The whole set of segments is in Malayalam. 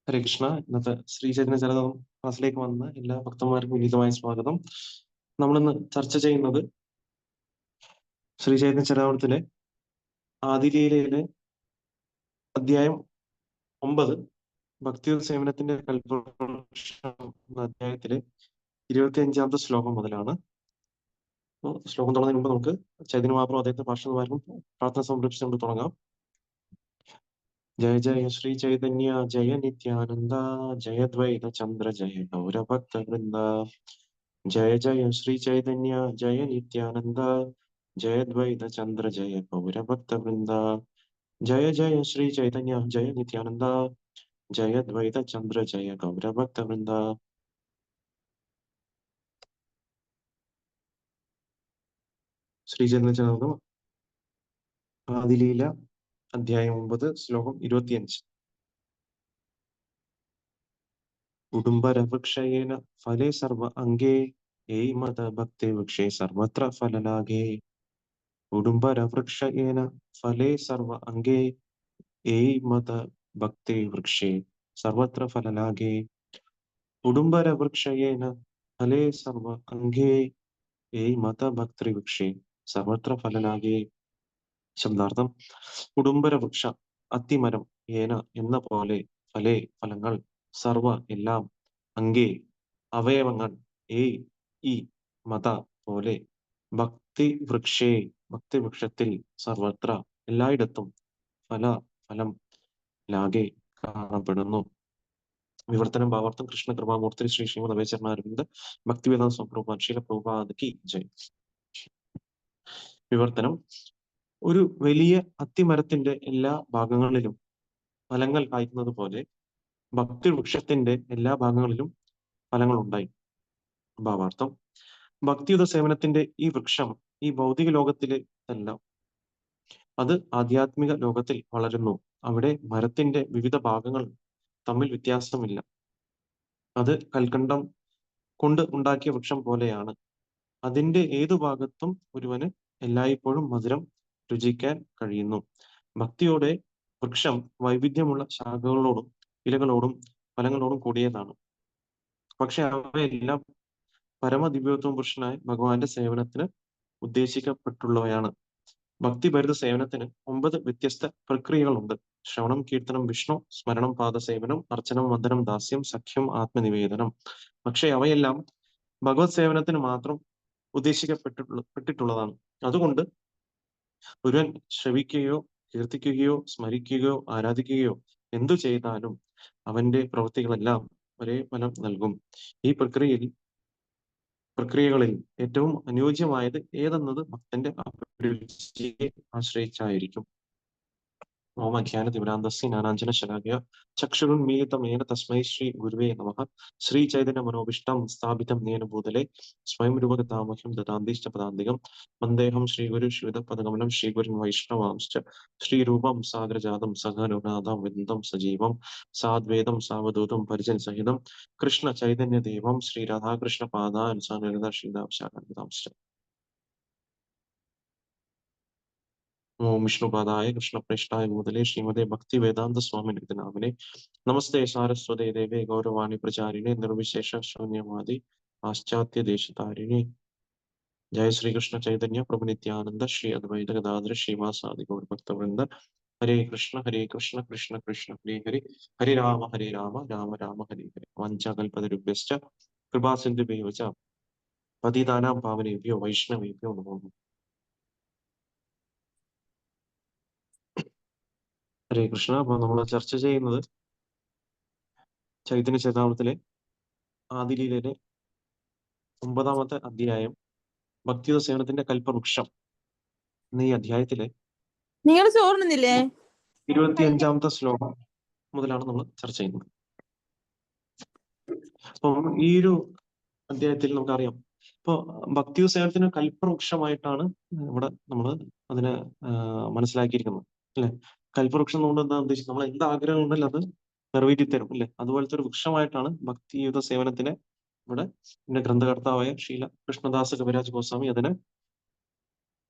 ഹരേ കൃഷ്ണ. ഇന്നത്തെ ശ്രീ ചൈതന്യ ചരിതം ക്ലാസ്സിലേക്ക് വന്ന എല്ലാ ഭക്തന്മാർക്കും വിനീതമായ സ്വാഗതം. നമ്മളിന്ന് ചർച്ച ചെയ്യുന്നത് ശ്രീ ചൈതന്യ ചരിതാമൃതത്തിലെ ആദിലീലയിലെ അധ്യായം 9 ഭക്തിയുത സേവനത്തിന്റെ കൽപ്പവൃക്ഷം എന്ന അധ്യായത്തിലെ 25-ാമത്തെ ശ്ലോകം മുതലാണ്. ശ്ലോകം തുടങ്ങുന്നതിന് മുമ്പ് നമുക്ക് ചൈതന്യ മഹാപ്രഭു അദ്ദേഹത്തെ പാർശ്വന്മാർക്കും പ്രാർത്ഥന സമർപ്പിച്ച് നമുക്ക് തുടങ്ങാം. ജയ ജയ ശ്രീ ചൈതന്യ ജയ നിത്യാനന്ദ ജയ ദ്വൈത ചന്ദ്ര ജയ ഗൗരഭക്ത വൃന്ദ. ജയ ജയ ശ്രീ ചൈതന്യ ജയ നിത്യാനന്ദ ജയ ദ്വൈത ചന്ദ്ര ജയ ഗൗരഭക്ത വൃന്ദ. ജയ ജയ ശ്രീ ചൈതന്യ ജയ നിത്യാനന്ദ ജയ ദ്വൈത ചന്ദ്ര ജയ ഗൗരഭക്ത വൃന്ദ. ശ്രീ ചൈതന്യ ചരിതം ആദിലീല അധ്യായം 9 ശ്ലോകം 25. ഉടുംബരവൃക്ഷയേന ഫലേ സർവ അംഗേ ഏയ് മത ഭക്തി വൃക്ഷേ സർവത്ര ഫലലാഗേ. ഉടുംബരവൃക്ഷയേന ഫലേ സർവ അംഗേ ഏയ് മത ഭക്തി വൃക്ഷേ സർവത്ര ഫലലാഗേ. ഉടുംബരവൃക്ഷയേന ഫലേ സർവ അംഗേ ഏയ് മത ഭക്തി വൃക്ഷേ സർവത്ര ഫലലാഗേ. ശബ്ദാർത്ഥം: ഉടുംബരവൃക്ഷ അത്തിമരം, ഏന എന്ന പോലെ, ഫലേ ഫലങ്ങൾ, സർവ എല്ലാം, അംഗേ അവയവങ്ങൾ, ഏയ് ഈ, മത പോലെ, ഭക്തി വൃക്ഷേ ഭക്തിവൃക്ഷത്തിൽ, സർവത്ര എല്ലായിടത്തും, ഫല ഫലം, ലാഗേ കാണപ്പെടുന്നു. വിവർത്തനം ഭാവാർത്ഥം: കൃഷ്ണ കൃപാമൂർത്തി ശ്രീ ശ്രീമദ് അഭയചരണ അരവിന്ദ് ഭക്തിവേദാന്ത സ്വാമി പ്രഭുപാദ് ശീല പ്രഭുപാദ് കി ജയ്. വിവർത്തനം: ഒരു വലിയ അത്തിമരത്തിന്റെ എല്ലാ ഭാഗങ്ങളിലും ഫലങ്ങൾ കായ്ക്കുന്നത് പോലെ ഭക്തിവൃക്ഷത്തിന്റെ എല്ലാ ഭാഗങ്ങളിലും ഫലങ്ങൾ ഉണ്ടായി. ഭാവാർത്ഥം: ഭക്തിയുത സേവനത്തിന്റെ ഈ വൃക്ഷം ഈ ഭൗതിക ലോകത്തിലെ അല്ല, അത് ആധ്യാത്മിക ലോകത്തിൽ വളരുന്നു. അവിടെ മരത്തിന്റെ വിവിധ ഭാഗങ്ങൾ തമ്മിൽ വ്യത്യാസമില്ല. അത് കൽക്കണ്ടം കൊണ്ട് ഉണ്ടാക്കിയ വൃക്ഷം പോലെയാണ്. അതിന്റെ ഏതു ഭാഗത്തും ഒരുവന് എല്ലായ്പ്പോഴും മധുരം രുചിക്കാൻ കഴിയുന്നു. ഭക്തിയോടെ വൃക്ഷം വൈവിധ്യമുള്ള ശാഖകളോടും ഇലകളോടും ഫലങ്ങളോടും കൂടിയതാണ്. പക്ഷെ അവയെല്ലാം പരമദിവ്യോത്തമ പുരുഷനായ ഭഗവാന്റെ സേവനത്തിന് ഉദ്ദേശിക്കപ്പെട്ടുള്ളവയാണ്. ഭക്തിഭരിത സേവനത്തിന് 9 വ്യത്യസ്ത പ്രക്രിയകളുണ്ട്. ശ്രവണം, കീർത്തനം, വിഷ്ണു സ്മരണം, പാദസേവനം, അർച്ചനം, വന്ദനം, ദാസ്യം, സഖ്യം, ആത്മനിവേദനം. പക്ഷെ അവയെല്ലാം ഭഗവത് സേവനത്തിന് മാത്രം ഉദ്ദേശിക്കപ്പെട്ടിട്ടുള്ളതാണ്. അതുകൊണ്ട് ഒരുവൻ ശ്രവിക്കുകയോ കീർത്തിക്കുകയോ സ്മരിക്കുകയോ ആരാധിക്കുകയോ എന്തു ചെയ്താലും അവന്റെ പ്രവൃത്തികളെല്ലാം ഒരേ ഫലം നൽകും. ഈ പ്രക്രിയകളിൽ ഏറ്റവും അനുയോജ്യമായത് ഏതെന്നത് ഭക്തന്റെ അഭിരുചിയെ ആശ്രയിച്ചായിരിക്കും. ഓം അജ്ഞാനതിമിരാന്ധസ്യ ജ്ഞാനാഞ്ജനശലാകയ ചക്ഷുരുന്മീലിതമേന തസ്മൈ ശ്രീ ഗുരുവേ നമഃ. ശ്രീ ചൈതന്യ മനോഭീഷ്ടം സ്ഥാപിതം യേന ഭൂതലേ സ്വയം രൂപകഥാമഹ്യം ദദാന്തിശ്ച പദാന്തികം. വന്ദേഹം ശ്രീഗുരു ശ്രീയുതപദകമലം ശ്രീഗുരുൻ വൈഷ്ണവാംശ്ച ശ്രീരൂപം സാഗരജാതം സഹരഘുനാഥം വൃന്ദം സജീവം സാദ്വേദം സാവധൂതം പരിജൻ സഹിതം കൃഷ്ണ ചൈതന്യ ദേവം ശ്രീ രാധാകൃഷ്ണ പാദാനുസാരലത ശ്രീദാംശാകാന്താംശ്ച. ഓം വിഷ്ണുപാദായ കൃഷ്ണപ്രേഷ്ഠായ ഭൂതലേ ശ്രീമതേ ഭക്തി വേദാന്ത സ്വാമി നാമിനെ. നമസ്തേ സാരസ്വതേ ദേവേ ഗൗരവാണി പ്രചാരിണേ നിർവിശേഷ ശൂന്യവാദി പാശ്ചാത്യ ദേശതാരിണി. ജയ ശ്രീകൃഷ്ണ ചൈതന്യ പ്രഭു നിത്യാനന്ദ ശ്രീ അദ്വൈത ഗദാധര ശ്രീവാസാദി ഗൗരഭക്തവൃന്ദ. ഹരേ കൃഷ്ണ കൃഷ്ണ കൃഷ്ണ ഹരേ ഹരി ഹരേ രാമ രാമ രാമ ഹരേ ഹരി. വാഞ്ചാകൽപതരുഭ്യശ്ച കൃപാസിന്ധുഭ്യോ ച പതിതാനാം പാവനേഭ്യോ വൈഷ്ണവേഭ്യോ നമോ നമഃ. ഹരേ കൃഷ്ണ. അപ്പൊ നമ്മൾ ചർച്ച ചെയ്യുന്നത് ചൈതന്യ ചരിതാമൃതത്തിലെ ആദിലീലയിലെ 9-ാമത്തെ അധ്യായം ഭക്തിയുത സേവനത്തിന്റെ കൽപ്പവൃക്ഷം എന്ന ഈ അധ്യായത്തിലെ നിങ്ങൾ ചോറുന്നില്ലേ 25-ാമത്തെ ശ്ലോകം മുതലാണ് നമ്മൾ ചർച്ച ചെയ്യുന്നത്. അപ്പൊ ഈ ഒരു അധ്യായത്തിൽ നമുക്കറിയാം, ഇപ്പൊ ഭക്തിയുത സേവനത്തിന് കൽപ്പവൃക്ഷമായിട്ടാണ് ഇവിടെ നമ്മൾ അതിനെ മനസ്സിലാക്കിയിരിക്കുന്നത്, അല്ലെ? കൽപ്പവൃക്ഷം കൊണ്ട് എന്താ ഉദ്ദേശിച്ചത്? നമ്മൾ എന്ത് ആഗ്രഹം ഉണ്ടെങ്കിൽ അത് നിറവേറ്റിത്തരും, അല്ലെ? അതുപോലത്തെ ഒരു വൃക്ഷമായിട്ടാണ് ഭക്തിയുത സേവനത്തിനെ ഇവിടെ എന്റെ ഗ്രന്ഥകർത്താവായ ശ്രീല കൃഷ്ണദാസ കവിരാജ് ഗോസ്വാമി അതിനെ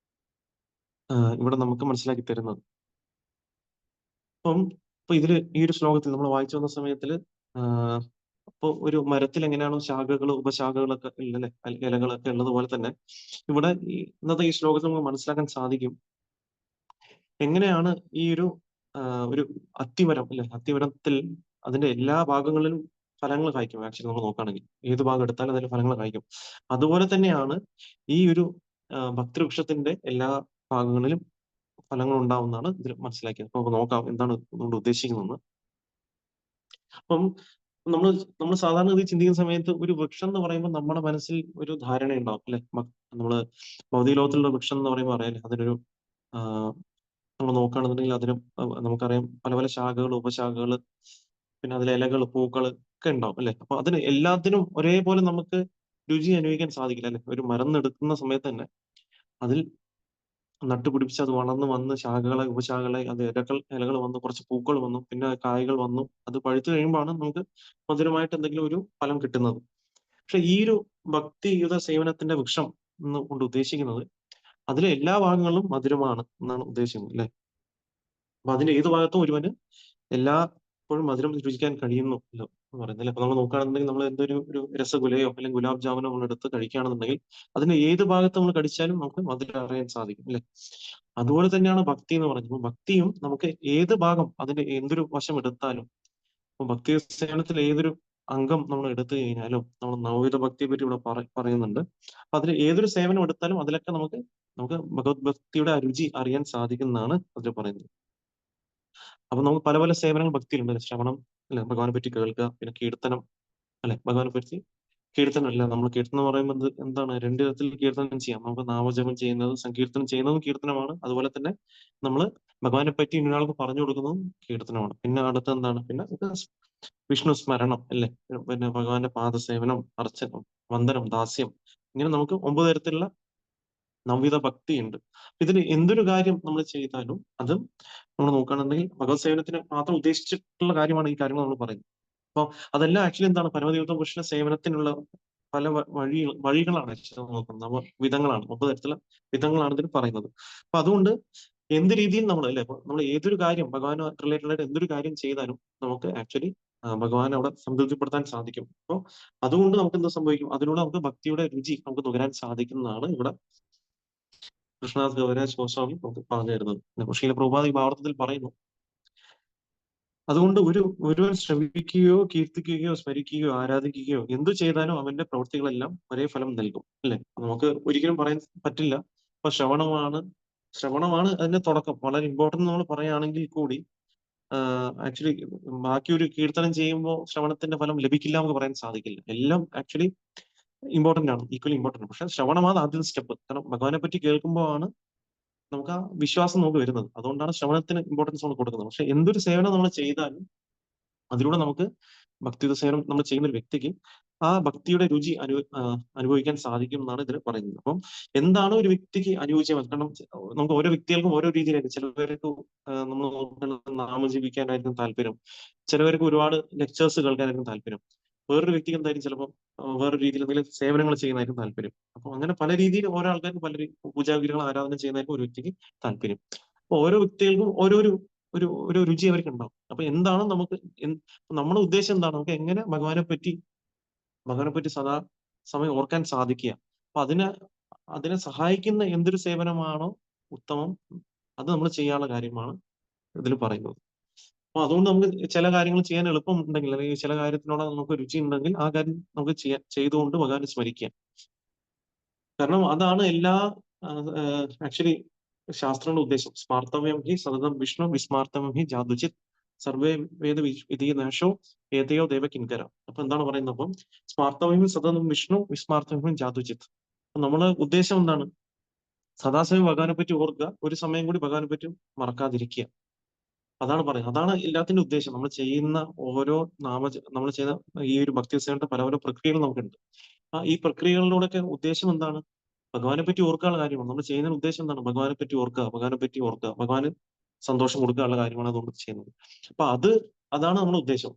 ഇവിടെ നമുക്ക് മനസ്സിലാക്കി തരുന്നത്. അപ്പം അപ്പൊ ഈ ഒരു ശ്ലോകത്തിൽ നമ്മൾ വായിച്ചു വന്ന സമയത്തിൽ അപ്പൊ ഒരു മരത്തിൽ എങ്ങനെയാണോ ശാഖകൾ ഉപശാഖകളൊക്കെ ഉള്ളല്ലേ, ഇലകളൊക്കെ ഉള്ളതുപോലെ തന്നെ ഇവിടെ ഇന്നത്തെ ഈ ശ്ലോകത്തിൽ നമുക്ക് മനസ്സിലാക്കാൻ സാധിക്കും എങ്ങനെയാണ് ഈ ഒരു അത്തിമരം അല്ലെ, അത്തിമരത്തിൽ അതിന്റെ എല്ലാ ഭാഗങ്ങളിലും ഫലങ്ങൾ കായ്ക്കും. ആക്ച്വലി നമ്മൾ നോക്കുകയാണെങ്കിൽ ഏത് ഭാഗം എടുത്താലും അതിൽ ഫലങ്ങൾ കായ്ക്കും. അതുപോലെ തന്നെയാണ് ഈ ഒരു ഭക്തിവൃക്ഷത്തിന്റെ എല്ലാ ഭാഗങ്ങളിലും ഫലങ്ങൾ ഉണ്ടാവുന്നതാണ് ഇതിൽ മനസ്സിലാക്കിയത്. അപ്പൊ നമുക്ക് നോക്കാം എന്താണ് ഇതുകൊണ്ട് ഉദ്ദേശിക്കുന്നത്. അപ്പം നമ്മൾ നമ്മൾ സാധാരണ ഗതി ചിന്തിക്കുന്ന സമയത്ത് ഒരു വൃക്ഷം എന്ന് പറയുമ്പോൾ നമ്മുടെ മനസ്സിൽ ഒരു ധാരണ ഉണ്ടാവും അല്ലെ. നമ്മള് ഭൗതിക ലോകത്തിലുള്ള വൃക്ഷം എന്ന് പറയുമ്പോൾ അറിയാലേ അതിനൊരു നമ്മൾ നോക്കുകയാണെന്നുണ്ടെങ്കിൽ അതിന് നമുക്കറിയാം പല പല ശാഖകൾ, ഉപശാഖകൾ, പിന്നെ അതിലെ ഇലകൾ, പൂക്കൾ ഒക്കെ ഉണ്ടാവും അല്ലെ. അപ്പൊ അതിന് എല്ലാത്തിനും ഒരേപോലെ നമുക്ക് രുചി അനുഭവിക്കാൻ സാധിക്കില്ല അല്ലെ. ഒരു മരം എടുക്കുന്ന സമയത്ത് തന്നെ അതിൽ നട്ടുപിടിപ്പിച്ച് അത് വളർന്ന് വന്ന് ശാഖകളെ, ഉപശാഖകളെ, അത് ഇലകൾ വന്നു, കുറച്ച് പൂക്കൾ വന്നു, പിന്നെ കായ്കൾ വന്നു. അത് പഴുത്തു കഴിയുമ്പോഴാണ് നമുക്ക് മധുരമായിട്ട് എന്തെങ്കിലും ഒരു ഫലം കിട്ടുന്നത്. പക്ഷെ ഈ ഒരു ഭക്തിയുത സേവനത്തിന്റെ വൃക്ഷം എന്ന് കൊണ്ട് ഉദ്ദേശിക്കുന്നത് അതിലെ എല്ലാ ഭാഗങ്ങളിലും മധുരമാണ് എന്നാണ് ഉദ്ദേശിക്കുന്നത് അല്ലെ. അപ്പൊ അതിന്റെ ഏത് ഭാഗത്തും ഒരുവന് എല്ലായ്പ്പോഴും മധുരം രുചിക്കാൻ കഴിയുന്നു എന്ന് പറയുന്നത്. അപ്പൊ നമ്മൾ നോക്കുകയാണെന്നുണ്ടെങ്കിൽ നമ്മൾ ഒരു രസഗുലയോ അല്ലെങ്കിൽ ഗുലാബ് ജാമുനോ നമ്മൾ എടുത്ത് കഴിക്കുകയാണെന്നുണ്ടെങ്കിൽ അതിന്റെ ഏത് ഭാഗത്ത് നമ്മൾ കടിച്ചാലും നമുക്ക് മധുരം അറിയാൻ സാധിക്കും അല്ലെ. അതുപോലെ തന്നെയാണ് ഭക്തി എന്ന് പറയുന്നത്. ഭക്തിയും നമുക്ക് ഏത് ഭാഗം അതിന്റെ എന്തൊരു വശം എടുത്താലും, ഇപ്പൊ ഭക്തി സേവനത്തിൽ ഏതൊരു അംഗം നമ്മൾ എടുത്തു കഴിഞ്ഞാലും, നമ്മൾ നവവിധ ഭക്തിയെ പറ്റി ഇവിടെ പറയുന്നുണ്ട്. അപ്പൊ അതിൽ ഏതൊരു സേവനം എടുത്താലും അതിലൊക്കെ നമുക്ക് നമുക്ക് ഭഗവത് ഭക്തിയുടെ ആ രുചി അറിയാൻ സാധിക്കുന്നതാണ് അതിൽ പറയുന്നത്. അപ്പൊ നമുക്ക് പല പല സേവനങ്ങൾ ഭക്തിയിലുണ്ട്. ശ്രവണം അല്ലെ, ഭഗവാനെ പറ്റി കേൾക്കുക, പിന്നെ കീർത്തനം അല്ലെ, ഭഗവാനെ പറ്റി കീർത്തനം അല്ല. നമ്മൾ കീർത്തനം എന്ന് പറയുമ്പോൾ എന്താണ്, രണ്ട് വിധത്തിൽ കീർത്തനം ചെയ്യാം. നമുക്ക് നാമജപം ചെയ്യുന്നത്, സങ്കീർത്തനം ചെയ്യുന്നതും കീർത്തനമാണ്. അതുപോലെ തന്നെ നമ്മൾ ഭഗവാനെ പറ്റി ഇന്നൊരാൾക്ക് പറഞ്ഞു കൊടുക്കുന്നതും കീർത്തനമാണ്. പിന്നെ അടുത്ത എന്താണ്, പിന്നെ വിഷ്ണു സ്മരണം അല്ലെ, പിന്നെ ഭഗവാന്റെ പാദസേവനം, അർച്ചനം, വന്ദനം, ദാസ്യം, ഇങ്ങനെ നമുക്ക് 9 തരത്തിലുള്ള നവവിധ ഭക്തിയുണ്ട്. ഇതിൽ എന്തൊരു കാര്യം നമ്മൾ ചെയ്താലും അത് നമ്മൾ നോക്കുകയാണെന്നുണ്ടെങ്കിൽ ഭഗവത് സേവനത്തിന് മാത്രം ഉദ്ദേശിച്ചിട്ടുള്ള കാര്യമാണ് ഈ കാര്യങ്ങൾ നമ്മൾ പറയുന്നത്. അപ്പൊ അതെല്ലാം ആക്ച്വലി എന്താണ്, പരമദേവത പുരുഷ സേവനത്തിനുള്ള പല വഴികളാണ് ആക്ച്വലി നോക്കുന്നത്. വിധങ്ങളാണ്, 9 തരത്തിലുള്ള വിധങ്ങളാണ് ഇതിൽ പറയുന്നത്. അപ്പൊ അതുകൊണ്ട് എന്ത് രീതിയിൽ നമ്മൾ അല്ലെ, നമ്മൾ ഏതൊരു കാര്യം ഭഗവാൻ റിലേറ്റഡ് ആയിട്ട് എന്തൊരു കാര്യം ചെയ്താലും നമുക്ക് ആക്ച്വലി ഭഗവാനെ അവിടെ സംതൃപ്തിപ്പെടുത്താൻ സാധിക്കും. അപ്പോൾ അതുകൊണ്ട് നമുക്ക് എന്ത് സംഭവിക്കും, അതിലൂടെ നമുക്ക് ഭക്തിയുടെ രുചി നമുക്ക് നുകരാൻ സാധിക്കുന്നതാണ് ഇവിടെ കൃഷ്ണദാസ് കവിരാജ് ഗോസ്വാമി നമുക്ക് പറഞ്ഞു തരുന്നത്. ശ്രീല പ്രഭുപാദ ഈ ഭാവാർത്ഥത്തിൽ പറയുന്നു, അതുകൊണ്ട് ഒരുവൻ ശ്രമിക്കുകയോ കീർത്തിക്കുകയോ സ്മരിക്കുകയോ ആരാധിക്കുകയോ എന്തു ചെയ്താലും അവന്റെ പ്രവൃത്തികളെല്ലാം ഒരേ ഫലം നൽകും അല്ലെ. നമുക്ക് ഒരിക്കലും പറയാൻ പറ്റില്ല. അപ്പൊ ശ്രവണമാണ് അതിന്റെ തുടക്കം. വളരെ ഇമ്പോർട്ടന്റ് നമ്മൾ പറയുകയാണെങ്കിൽ കൂടി ആക്ച്വലി ബാക്കി ഒരു കീർത്തനം ചെയ്യുമ്പോൾ ശ്രവണത്തിന്റെ ഫലം ലഭിക്കില്ല നമുക്ക് പറയാൻ സാധിക്കില്ല. എല്ലാം ആക്ച്വലി ഇമ്പോർട്ടന്റ് ആണ്, ഈക്വലി ഇമ്പോർട്ടന്റ് ആണ്. പക്ഷെ ശ്രവണമാണ് ആദ്യം സ്റ്റെപ്പ്. കാരണം ഭഗവാനെ പറ്റി കേൾക്കുമ്പോൾ ആണ് നമുക്ക് ആ വിശ്വാസം നമുക്ക് വരുന്നത്. അതുകൊണ്ടാണ് ശ്രവണത്തിന് ഇമ്പോർട്ടൻസ് നമ്മൾ കൊടുക്കുന്നത്. പക്ഷെ എന്തൊരു സേവനം നമ്മൾ ചെയ്താലും അതിലൂടെ നമുക്ക് ഭക്തിയുത സേവനം നമ്മൾ ചെയ്യുന്ന ഒരു വ്യക്തിക്ക് ആ ഭക്തിയുടെ രുചി അനുഭവിക്കാൻ സാധിക്കും എന്നാണ് ഇതിൽ പറയുന്നത്. അപ്പം എന്താണ് ഒരു വ്യക്തിക്ക് അനുയോജ്യം? കാരണം നമുക്ക് ഓരോ വ്യക്തികൾക്കും ഓരോ രീതിയിലായിരിക്കും. ചിലവർക്ക് നമ്മൾ നോക്കുന്നത് നാമജപിക്കാനായിരിക്കും താല്പര്യം, ചിലവർക്ക് ഒരുപാട് ലെക്ചേഴ്സ് കേൾക്കാനായിരിക്കും താല്പര്യം, വേറൊരു വ്യക്തിക്ക് എന്തായാലും ചിലപ്പോൾ വേറൊരു രീതിയിൽ എന്തെങ്കിലും സേവനങ്ങൾ ചെയ്യുന്നതായിരിക്കും താല്പര്യം. അപ്പൊ അങ്ങനെ പല രീതിയിൽ ഓരോ ആൾക്കാർക്കും പല പൂജാവിധികൾ ആരാധന ചെയ്യുന്നതായിരിക്കും ഒരു വ്യക്തിക്ക് താല്പര്യം. അപ്പൊ ഓരോ വ്യക്തികൾക്കും ഒരു രുചി അവർക്ക് ഉണ്ടാവും. അപ്പൊ എന്താണ് നമുക്ക് നമ്മുടെ ഉദ്ദേശം എന്താണ്, നമുക്ക് എങ്ങനെ ഭഗവാനെ പറ്റി സദാ സമയം ഓർക്കാൻ സാധിക്കുക. അപ്പൊ അതിനെ സഹായിക്കുന്ന എന്തൊരു സേവനമാണോ ഉത്തമം, അത് നമ്മൾ ചെയ്യാനുള്ള കാര്യമാണ് ഇതിൽ പറയുന്നത്. അപ്പൊ അതുകൊണ്ട് നമുക്ക് ചില കാര്യങ്ങൾ ചെയ്യാൻ എളുപ്പം ഉണ്ടെങ്കിൽ, അല്ലെങ്കിൽ ചില കാര്യത്തിനോട് നമുക്ക് രുചി ഉണ്ടെങ്കിൽ ആ കാര്യം നമുക്ക് ചെയ്തുകൊണ്ട് ഭഗവാനെ സ്മരിക്കാം. കാരണം അതാണ് എല്ലാ ആക്ച്വലി ശാസ്ത്രങ്ങളുടെ ഉദ്ദേശം. സ്മാർത്തവ്യം ഹി സതതം വിഷ്ണു വിസ്മാർത്തവ്യം ഹി ജാതുചിത് സർവേ വേദ വിധി നാശോ ഏതയോ ദേവകിങ്കര. അപ്പൊ എന്താണ് പറയുന്നത്, അപ്പം സ്മാർത്തവ്യം സതതം വിഷ്ണു വിസ്മാർത്തവ്യം ജാതുചിത്. അപ്പൊ നമ്മളെ ഉദ്ദേശം എന്താണ്, സദാസമയം ഭഗവാനെ പറ്റി ഓർക്കുക, ഒരു സമയം കൂടി ഭഗവാനെ പറ്റി മറക്കാതിരിക്കുക. അതാണ് പറയുന്നത്. അതാണ് എല്ലാത്തിന്റെ ഉദ്ദേശം. നമ്മൾ ചെയ്യുന്ന നമ്മൾ ചെയ്യുന്ന ഈ ഒരു ഭക്തി സേവനത്തെ പല പല പ്രക്രിയകൾ നമുക്കുണ്ട്. ഈ പ്രക്രിയകളിലൂടെയൊക്കെ ഉദ്ദേശം എന്താണ്, ഭഗവാനെ പറ്റി ഓർക്കാനുള്ള കാര്യമാണ്. നമ്മൾ ചെയ്യുന്ന ഉദ്ദേശം എന്താണ്, ഭഗവാനെ പറ്റി ഓർക്കുക, ഭഗവാന് സന്തോഷം കൊടുക്കാനുള്ള കാര്യമാണ് അതുകൊണ്ട് ചെയ്യുന്നത്. അപ്പൊ അതാണ് നമ്മുടെ ഉദ്ദേശം.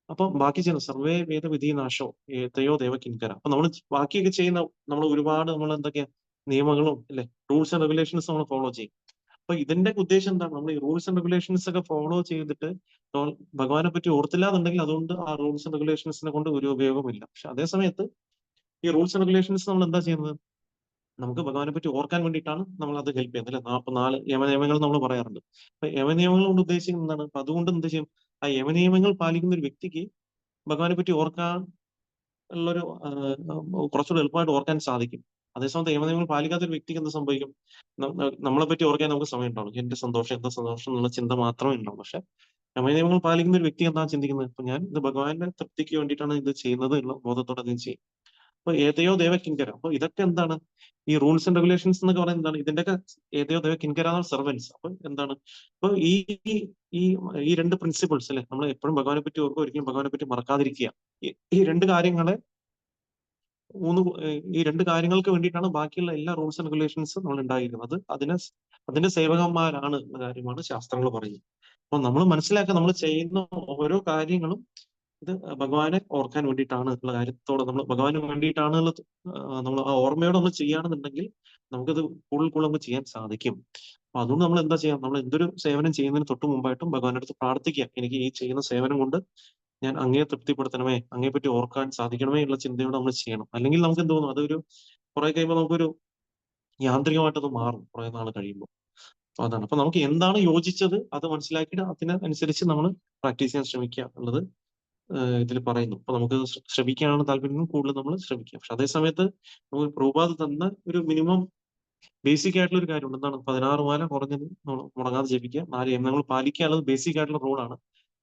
അപ്പൊ ബാക്കി ചെയ്യുന്ന സർവേ വേദ വിധി നാശോ ഏതയോ ദേവകിങ്കര. അപ്പൊ നമ്മൾ ബാക്കിയൊക്കെ ചെയ്യുന്ന നമ്മൾ ഒരുപാട് എന്തൊക്കെയാ നിയമങ്ങളും അല്ലെ, റൂൾസ് ആൻഡ് റെഗുലേഷൻസ് നമ്മൾ ഫോളോ ചെയ്യും. അപ്പൊ ഇതിന്റെ ഉദ്ദേശം എന്താണ്? നമ്മൾ ഈ റൂൾസ് ആൻഡ് റെഗുലേഷൻസ് ഒക്കെ ഫോളോ ചെയ്തിട്ട് ഭഗവാനെ പറ്റി ഓർത്തില്ല എന്നുണ്ടെങ്കിൽ അതുകൊണ്ട് ആ റൂൾസ് ആൻഡ് റെഗുലേഷൻസിനെ കൊണ്ട് ഒരു ഉപയോഗമില്ല. പക്ഷെ അതേ സമയത്ത് ഈ റൂൾസ് ആൻഡ് റെഗുലേഷൻസ് നമ്മൾ എന്താ ചെയ്യുന്നത്? നമുക്ക് ഭഗവാനെ പറ്റി ഓർക്കാൻ വേണ്ടിയിട്ടാണ് നമ്മൾ അത് ഹെൽപ്പ് ചെയ്യുന്നത് അല്ലെ. 44 യമനിയമങ്ങൾ നമ്മൾ പറയാറുണ്ട്. അപ്പൊ യമനിയമങ്ങൾ കൊണ്ട് ഉദ്ദേശിക്കുന്നത് എന്താണ്? അപ്പൊ അതുകൊണ്ട് എന്ത് ചെയ്യും? ആ യമനിയമങ്ങൾ പാലിക്കുന്ന ഒരു വ്യക്തിക്ക് ഭഗവാനെ പറ്റി ഓർക്കാൻ ഉള്ളൊരു കുറച്ചുകൂടി എളുപ്പമായിട്ട് ഓർക്കാൻ സാധിക്കും. അതേസമയത്ത് നിയമനിയമങ്ങൾ പാലിക്കാത്ത ഒരു വ്യക്തിക്ക് എന്ത് സംഭവിക്കും? നമ്മളെ പറ്റി ഓർക്കാൻ നമുക്ക് സമയം ഉണ്ടാവും. എന്റെ സന്തോഷം, എന്താ സന്തോഷം എന്നുള്ള ചിന്ത മാത്രമേ ഉണ്ടാവും. പക്ഷെ നിയമനിയമങ്ങൾ പാലിക്കുന്ന ഒരു വ്യക്തി എന്താ ചിന്തിക്കുന്നത്? ഇപ്പൊ ഞാൻ ഇത് ഭഗവാന്റെ തൃപ്തിക്ക് വേണ്ടിയിട്ടാണ് ഇത് ചെയ്യുന്നത് എന്നുള്ള ബോധത്തോടെ അത് ചെയ്യും. അപ്പൊ ഏതയോ ദേവ കിങ്കര. അപ്പൊ ഇതൊക്കെ എന്താണ്? ഈ റൂൾസ് ആൻഡ് റെഗുലേഷൻസ് എന്നൊക്കെ പറയുന്നത് എന്താണ്? ഇതിന്റെയൊക്കെ ഏതയോ ദേവ കിങ്കര സെർവൻസ്. അപ്പൊ എന്താണ്? അപ്പൊ ഈ ഈ ഈ രണ്ട് പ്രിൻസിപ്പിൾസ് അല്ലെ, നമ്മൾ എപ്പോഴും ഭഗവാനെ പറ്റി ഓർക്കുക, ഒരിക്കലും ഭഗവാനെ പറ്റി മറക്കാതിരിക്കുക. ഈ രണ്ട് കാര്യങ്ങളെ ഈ രണ്ട് കാര്യങ്ങൾക്ക് വേണ്ടിയിട്ടാണ് ബാക്കിയുള്ള എല്ലാ റൂൾസ് ആൻഡ് റെഗുലേഷൻസും നമ്മൾ ഉണ്ടായിരിക്കുന്നത്. അതിന്റെ സേവകന്മാരാണ് എന്ന കാര്യമാണ് ശാസ്ത്രങ്ങൾ പറയുന്നത്. അപ്പൊ നമ്മൾ മനസ്സിലാക്കുക, നമ്മൾ ചെയ്യുന്ന ഓരോ കാര്യങ്ങളും ഇത് ഭഗവാനെ ഓർക്കാൻ വേണ്ടിയിട്ടാണ് ഉള്ള കാര്യത്തോടെ നമ്മൾ ഭഗവാന് വേണ്ടിയിട്ടാണ് നമ്മൾ ആ ഓർമ്മയോടെ നമ്മൾ ചെയ്യുകയാണെന്നുണ്ടെങ്കിൽ നമുക്കത് കൂടുതൽ നമുക്ക് ചെയ്യാൻ സാധിക്കും. അപ്പൊ അതുകൊണ്ട് നമ്മൾ എന്താ ചെയ്യാം? നമ്മൾ എന്തൊരു സേവനം ചെയ്യുന്നതിന് തൊട്ട് മുമ്പായിട്ടും ഭഗവാന്റെ അടുത്ത് പ്രാർത്ഥിക്കുക. എനിക്ക് ഈ ചെയ്യുന്ന സേവനം കൊണ്ട് ഞാൻ അങ്ങയെ തൃപ്തിപ്പെടുത്തണമേ, അങ്ങയെ പറ്റി ഓർക്കാൻ സാധിക്കണമേ എന്നുള്ള ചിന്തയോടെ നമ്മൾ ചെയ്യണം. അല്ലെങ്കിൽ നമുക്ക് എന്ത് തോന്നും? അതൊരു കുറെ കഴിയുമ്പോൾ നമുക്കൊരു യാന്ത്രികമായിട്ടത് മാറും കുറെ നാൾ കഴിയുമ്പോൾ. അപ്പൊ അതാണ്. അപ്പൊ നമുക്ക് എന്താണ് യോജിച്ചത് അത് മനസ്സിലാക്കിയിട്ട് അതിനനുസരിച്ച് നമ്മൾ പ്രാക്ടീസ് ചെയ്യാൻ ശ്രമിക്കുക എന്നുള്ളത് ഇതിൽ പറയുന്നു. അപ്പൊ നമുക്ക് ശ്രമിക്കാനാണ് താല്പര്യം, കൂടുതൽ നമ്മൾ ശ്രമിക്കുക. പക്ഷെ അതേ സമയത്ത് നമുക്ക് പ്രഭുപാദ് തന്ന ഒരു മിനിമം ബേസിക് ആയിട്ടുള്ള ഒരു കാര്യമുണ്ട്. എന്താണ്? 16 മാല കുറഞ്ഞത് നമ്മൾ മുടങ്ങാതെ ജപിക്കുക. 4 യമങ്ങൾ പാലിക്കുക എന്നുള്ളത് ബേസിക് ആയിട്ടുള്ള റൂളാണ്.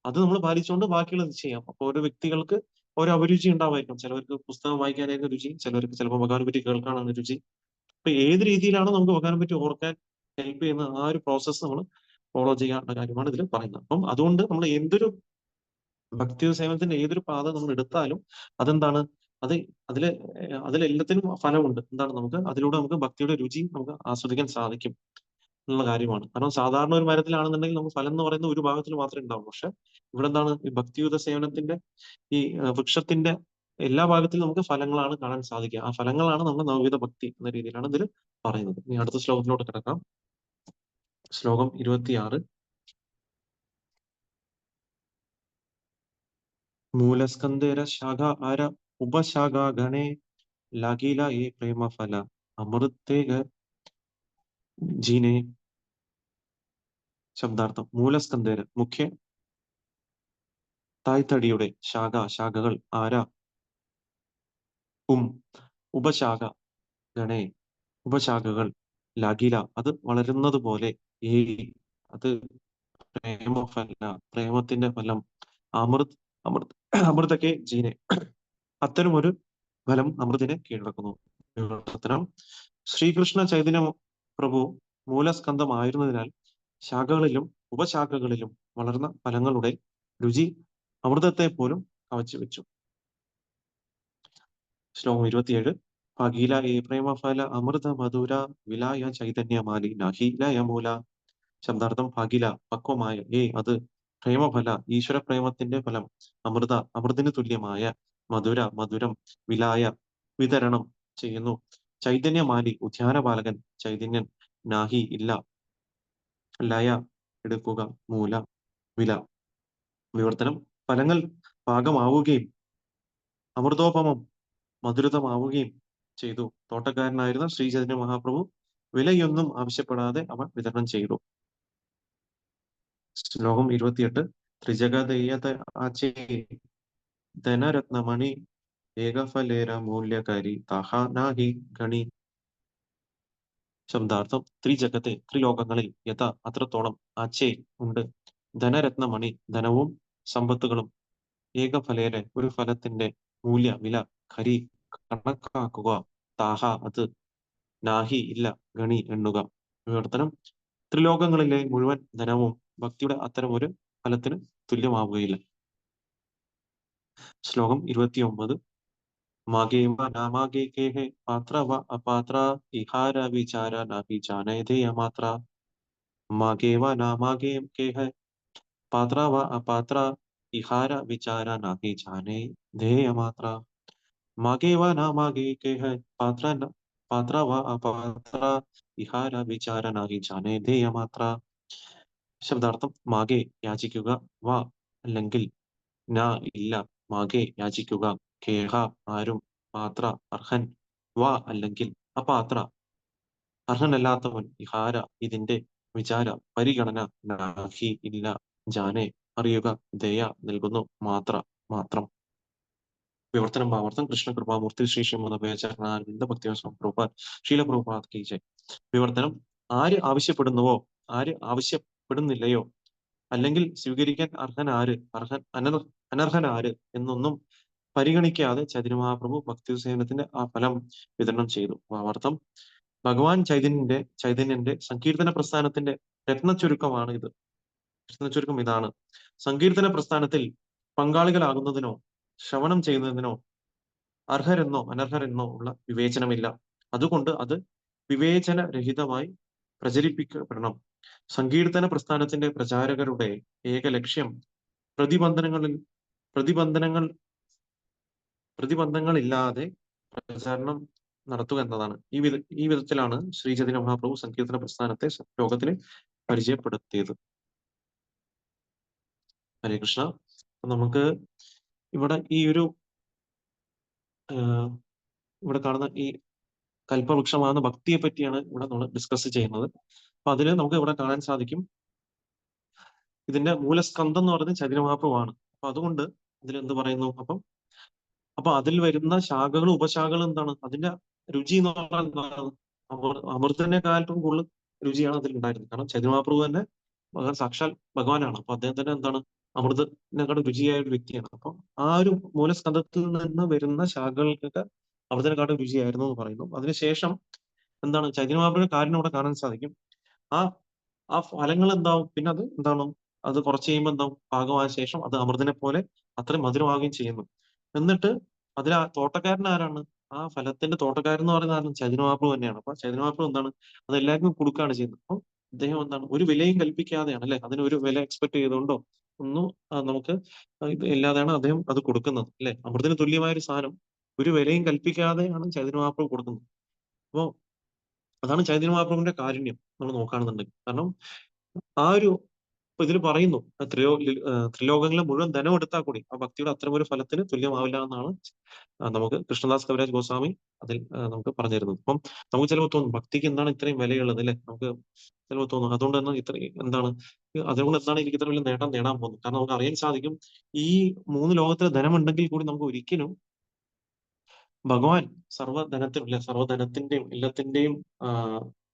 അത് നമ്മൾ പാലിച്ചുകൊണ്ട് ബാക്കിയുള്ളത് ചെയ്യാം. അപ്പൊ ഓരോ വ്യക്തികൾക്ക് ഓരോ അഭിരുചി ഉണ്ടാവായിരിക്കും. ചിലവർക്ക് പുസ്തകം വായിക്കാനായിരിക്കും രുചി, ചിലവർക്ക് ചിലപ്പോൾ ഭഗവാനെ പറ്റി കേൾക്കാനാണ് രുചി. അപ്പൊ ഏത് രീതിയിലാണോ നമുക്ക് ഭഗവാനെ പറ്റി ഓർക്കാൻ ഹെൽപ്പ് ചെയ്യുന്ന ആ ഒരു പ്രോസസ്സ് നമ്മൾ ഫോളോ ചെയ്യാനുള്ള കാര്യമാണ് ഇതിൽ പറയുന്നത്. അപ്പം അതുകൊണ്ട് നമ്മൾ എന്തൊരു ഭക്തി സേവനത്തിന്റെ ഏതൊരു പാത നമ്മൾ എടുത്താലും അതെന്താണ്? അത് അതിലെല്ലാത്തിനും ഫലമുണ്ട്. എന്താണ്? അതിലൂടെ നമുക്ക് ഭക്തിയുടെ രുചി നമുക്ക് ആസ്വദിക്കാൻ സാധിക്കും എന്നുള്ള കാര്യമാണ്. കാരണം സാധാരണ ഒരു മരത്തിലാണെന്നുണ്ടെങ്കിൽ നമുക്ക് ഫലം എന്ന് പറയുന്ന ഒരു ഭാഗത്തിൽ മാത്രമേ ഉണ്ടാവൂ. പക്ഷെ ഇവിടെ എന്താണ്? ഈ ഭക്തിയുത സേവനത്തിന്റെ ഈ വൃക്ഷത്തിന്റെ എല്ലാ ഭാഗത്തിലും നമുക്ക് ഫലങ്ങളാണ് കാണാൻ സാധിക്കുക. ആ ഫലങ്ങളാണ് നമ്മുടെ നവവിധ ഭക്തി എന്ന രീതിയിലാണ് ഇതിൽ പറയുന്നത്. ഇനി അടുത്ത ശ്ലോകത്തിലോട്ട് കിടക്കാം. ശ്ലോകം 26. മൂലസ്കന്ധേര ശാഖ ആര ഉപശാഖ ഗണേ लागीला ये प्रेम फल अमृतेग जीने. ശബ്ദാർത്ഥം: മൂലസ്കന്ധേര മുഖ്യ തായ്തടിയുടെ ശാഖകൾ ആര ഉപശാഖ ഗണേ ഉപശാഖകൾ ലകില അത് വളരുന്നത് പോലെ ഈ അത് പ്രേമഫല പ്രേമത്തിന്റെ ഫലം അമൃത് അമൃത് അമൃതക്കെ ജീനെ അത്തരമൊരു ഫലം അമൃതിനെ കീഴടക്കുന്നു. വിവർത്തനം: ശ്രീകൃഷ്ണ ചൈതന്യ പ്രഭു മൂലസ്കന്ധമായിരുന്നതിനാൽ ശാഖകളിലും ഉപശാഖകളിലും വളർന്ന ഫലങ്ങളുടെ രുചി അമൃതത്തെ പോലും കവച്ചു വെച്ചു. ശ്ലോകം 27. അഖില ഏ പ്രേമഫല അമൃത മധുര വിലായ ചൈതന്യമാലി നഹീലയ മൂല. ശബ്ദാർത്ഥം: അഖില പക്വമായ അത് പ്രേമഫല ഈശ്വര പ്രേമത്തിന്റെ ഫലം അമൃതിന് തുല്യമായ മധുരം വിലായ വിതരണം ചെയ്യുന്നു. ചൈതന്യമാലി ഉദ്യാനപാലകൻ ചൈതന്യൻ നാഹി ഇല്ല ലയ എടുക്കുക മൂല വില. വിവർത്തനം: ഫലങ്ങൾ പാകമാവുകയും അമൃതോപമം മധുരിതമാവുകയും ചെയ്തു. തോട്ടക്കാരനായിരുന്ന ശ്രീ ചൈതന്യ മഹാപ്രഭു വിലയൊന്നും ആവശ്യപ്പെടാതെ അവൻ വിതരണം ചെയ്തു. ശ്ലോകം 28. ത്രിജഗതയത ആചേ ധനരത്നമണി ഏകഫലേര മൂല്യകാരി തഹാനാഹി ഗണി. ശബ്ദാർത്ഥം: ത്രിജഗത്തെ ത്രിലോകങ്ങളിൽ യഥ അത്രത്തോളം ആച്ചേ ഉണ്ട് ധനരത്നമണി ധനവും സമ്പത്തുകളും ഏകഫലേരെ ഒരു ഫലത്തിന്റെ വില ഖരി കണക്കാക്കുക താഹ അത് നാഹി ഇല്ല ഗണി എണ്ണുക. വിവർത്തനം: ത്രിലോകങ്ങളിലെ മുഴുവൻ ധനവും ഭക്തിയുടെ അത്തരം ഒരു ഫലത്തിന് തുല്യമാവുകയില്ല. ശ്ലോകം 29. മാഗേവ നാമാഗേ കേഹെ പാത്ര വ അപാത്ര ഇഹാര വിചാര നാഭി ജാനേതേയ മാത്ര. മാഗേവ നാമാഗേ കേഹെ പാത്ര വ അപാത്ര ഇഹാര വിചാര നാഭി ജാനേതേയ മാത്ര. മാഗേവ നാമാഗേ കേഹെ പാത്ര പാത്ര വ അപാത്ര വിഹാര വിചാരനാഹി ജാനേതേയ മാത്ര. ശബ്ദാർത്ഥം മാകെ യാചിക്കുക, വ അല്ലെങ്കിൽ ന ഇല്ല, മാകെ യാചിക്കുക, കേഹ ആരും, പാത്ര അർഹൻ, വ അല്ലെങ്കിൽ അപാത്ര അർഹനല്ലാത്തവൻ, വിഹാര ഇതിന്റെ, വിചാര പരിഗണന, നാഹി ഇല്ല, ജാനെ അറിയുക, ദയ നൽകുന്നു, മാത്ര മാത്രം. വിവർത്തനം ഭാവാർത്ഥം കൃഷ്ണ കൃപാമൂർത്തി ശ്രീ ശ്രീമദ് ഭക്തിവശം പ്രഭുപാദ് ശീല പ്രഭുപാദ് കി ജയ്. വിവർത്തനം: ആര് ആവശ്യപ്പെടുന്നുവോ, ആര് ആവശ്യപ്പെടുന്നില്ലയോ, അല്ലെങ്കിൽ സ്വീകരിക്കാൻ അനർഹനാര് എന്നൊന്നും പരിഗണിക്കാതെ ചൈതന്യ മഹാപ്രഭു ഭക്തി സേവനത്തിന്റെ ആ ഫലം വിതരണം ചെയ്തു. ഭാവാർത്ഥം: ഭഗവാൻ ചൈതന്യന്റെ സങ്കീർത്തന പ്രസ്ഥാനത്തിന്റെ രത്നച്ചുരുക്കമാണ് ഇത്. രത്നച്ചുരുക്കം ഇതാണ്: സങ്കീർത്തന പ്രസ്ഥാനത്തിൽ പങ്കാളികളാകുന്നതിനോ ശ്രവണം ചെയ്യുന്നതിനോ അർഹരെന്നോ അനർഹരെന്നോ ഉള്ള വിവേചനമില്ല. അതുകൊണ്ട് അത് വിവേചനരഹിതമായി പ്രചരിപ്പിക്കപ്പെടണം. സങ്കീർത്തന പ്രസ്ഥാനത്തിന്റെ പ്രചാരകരുടെ ഏക ലക്ഷ്യം പ്രതിബന്ധനങ്ങളിൽ പ്രതിബന്ധനങ്ങൾ പ്രതിബന്ധങ്ങളില്ലാതെ പ്രചാരണം നടത്തുക എന്നതാണ്. ഈ വിധത്തിലാണ് ശ്രീ ചൈതന്യ മഹാപ്രഭു സങ്കീർത്തന പ്രസ്ഥാനത്തെ ലോകത്തിന് പരിചയപ്പെടുത്തിയത്. ഹരേ കൃഷ്ണ. നമുക്ക് ഇവിടെ ഈ ഒരു ഇവിടെ കാണുന്ന ഈ കൽപ്പവൃക്ഷമാകുന്ന ഭക്തിയെ പറ്റിയാണ് ഇവിടെ നമ്മൾ ഡിസ്കസ് ചെയ്യുന്നത്. അപ്പൊ അതില് നമുക്ക് ഇവിടെ കാണാൻ സാധിക്കും, ഇതിന്റെ മൂലസ്കന്ധം എന്ന് പറയുന്നത് ചൈതന്യ മഹാപ്രഭുവാണ്. അപ്പൊ അതുകൊണ്ട് ഇതിൽ എന്ത് പറയുന്നു, അപ്പൊ അതിൽ വരുന്ന ശാഖകളും ഉപശാഖകളും എന്താണ്, അതിന്റെ രുചി എന്ന് പറഞ്ഞാൽ എന്താണ്, അമൃതത്തെക്കാളും കൂടുതൽ രുചിയാണ് അതിൽ ഉണ്ടായിരുന്നത്. കാരണം ചൈതന്യ മഹാപ്രഭു തന്നെ സാക്ഷാൽ ഭഗവാനാണ്. അപ്പൊ അദ്ദേഹം തന്നെ എന്താണ്, അമൃതത്തിനെക്കാളും രുചിയായ ഒരു വ്യക്തിയാണ്. അപ്പൊ ആ ഒരു മൂലസ്കന്ധത്തിൽ നിന്ന് വരുന്ന ശാഖകൾക്കൊക്കെ അമൃതത്തെക്കാളും രുചിയായിരുന്നു എന്ന് പറയുന്നു. അതിനുശേഷം എന്താണ്, ചൈതന്യ മഹാപ്രഭുവിന്റെ കാര്യം ഇവിടെ കാണാൻ സാധിക്കും. ആ ആ ഫലങ്ങൾ എന്താവും, പിന്നെ അത് എന്താണ്, അത് കുറച്ച് കഴിയുമ്പോൾ എന്താവും, പാകമായ ശേഷം അത് അമൃതിനെ പോലെ അത്രയും മധുരമാവുകയും ചെയ്യുന്നു. എന്നിട്ട് അതിൽ ആ തോട്ടക്കാരൻ ആരാണ്, ആ ഫലത്തിന്റെ തോട്ടക്കാരൻ എന്ന് പറയുന്ന ആരാണ്, ചൈതന്യ മഹാപ്രഭു തന്നെയാണ്. അപ്പൊ ചൈതന്യ മഹാപ്രഭു എന്താണ്, അത് എല്ലാവർക്കും കൊടുക്കുകയാണ് ചെയ്യുന്നത്. അപ്പൊ അദ്ദേഹം എന്താണ്, ഒരു വിലയും കൽപ്പിക്കാതെയാണ്, അല്ലെ, അതിന് ഒരു വില എക്സ്പെക്ട് ചെയ്തുകൊണ്ടോ ഒന്നും നമുക്ക് ഇത് ഇല്ലാതെയാണ് അദ്ദേഹം അത് കൊടുക്കുന്നത്, അല്ലെ. അമൃതിന് തുല്യമായ ഒരു സാധനം ഒരു വിലയും കൽപ്പിക്കാതെയാണ് ചൈതന്യ മഹാപ്രഭു കൊടുക്കുന്നത്. അപ്പോ അതാണ് ചൈതന്യ മഹാപ്രഭുവിന്റെ കാരുണ്യം നമ്മൾ നോക്കുകയാണെന്നുണ്ടെങ്കിൽ. കാരണം ആ ഒരു, ഇപ്പൊ ഇതിൽ പറയുന്നു, ത്രിലോകങ്ങളിലെ മുഴുവൻ ധനം എടുത്താൽ കൂടി ആ ഭക്തിയുടെ അത്തരം ഒരു ഫലത്തിന് തുല്യമാവില്ല എന്നാണ് നമുക്ക് കൃഷ്ണദാസ് കവിരാജ് ഗോസ്വാമി അതിൽ നമുക്ക് പറഞ്ഞു തരുന്നത്. അപ്പം നമുക്ക് ചിലപ്പോൾ തോന്നും, ഭക്തിക്ക് എന്താണ് ഇത്രയും വിലയുള്ളത്, അല്ലെ. നമുക്ക് ചിലപ്പോൾ തോന്നും അതുകൊണ്ട് തന്നെ ഇത്രയും എന്താണ്, അതുകൊണ്ട് എന്താണ് എനിക്ക് ഇത്ര വലിയ നേട്ടം നേടാൻ പോകുന്നത്. കാരണം നമുക്ക് അറിയാൻ സാധിക്കും, ഈ മൂന്ന് ലോകത്തിലെ ധനമുണ്ടെങ്കിൽ കൂടി നമുക്ക് ഒരിക്കലും ഭഗവാൻ സർവ്വധനത്തിനും, അല്ലെ, സർവ്വധനത്തിന്റെയും എല്ലാത്തിന്റെയും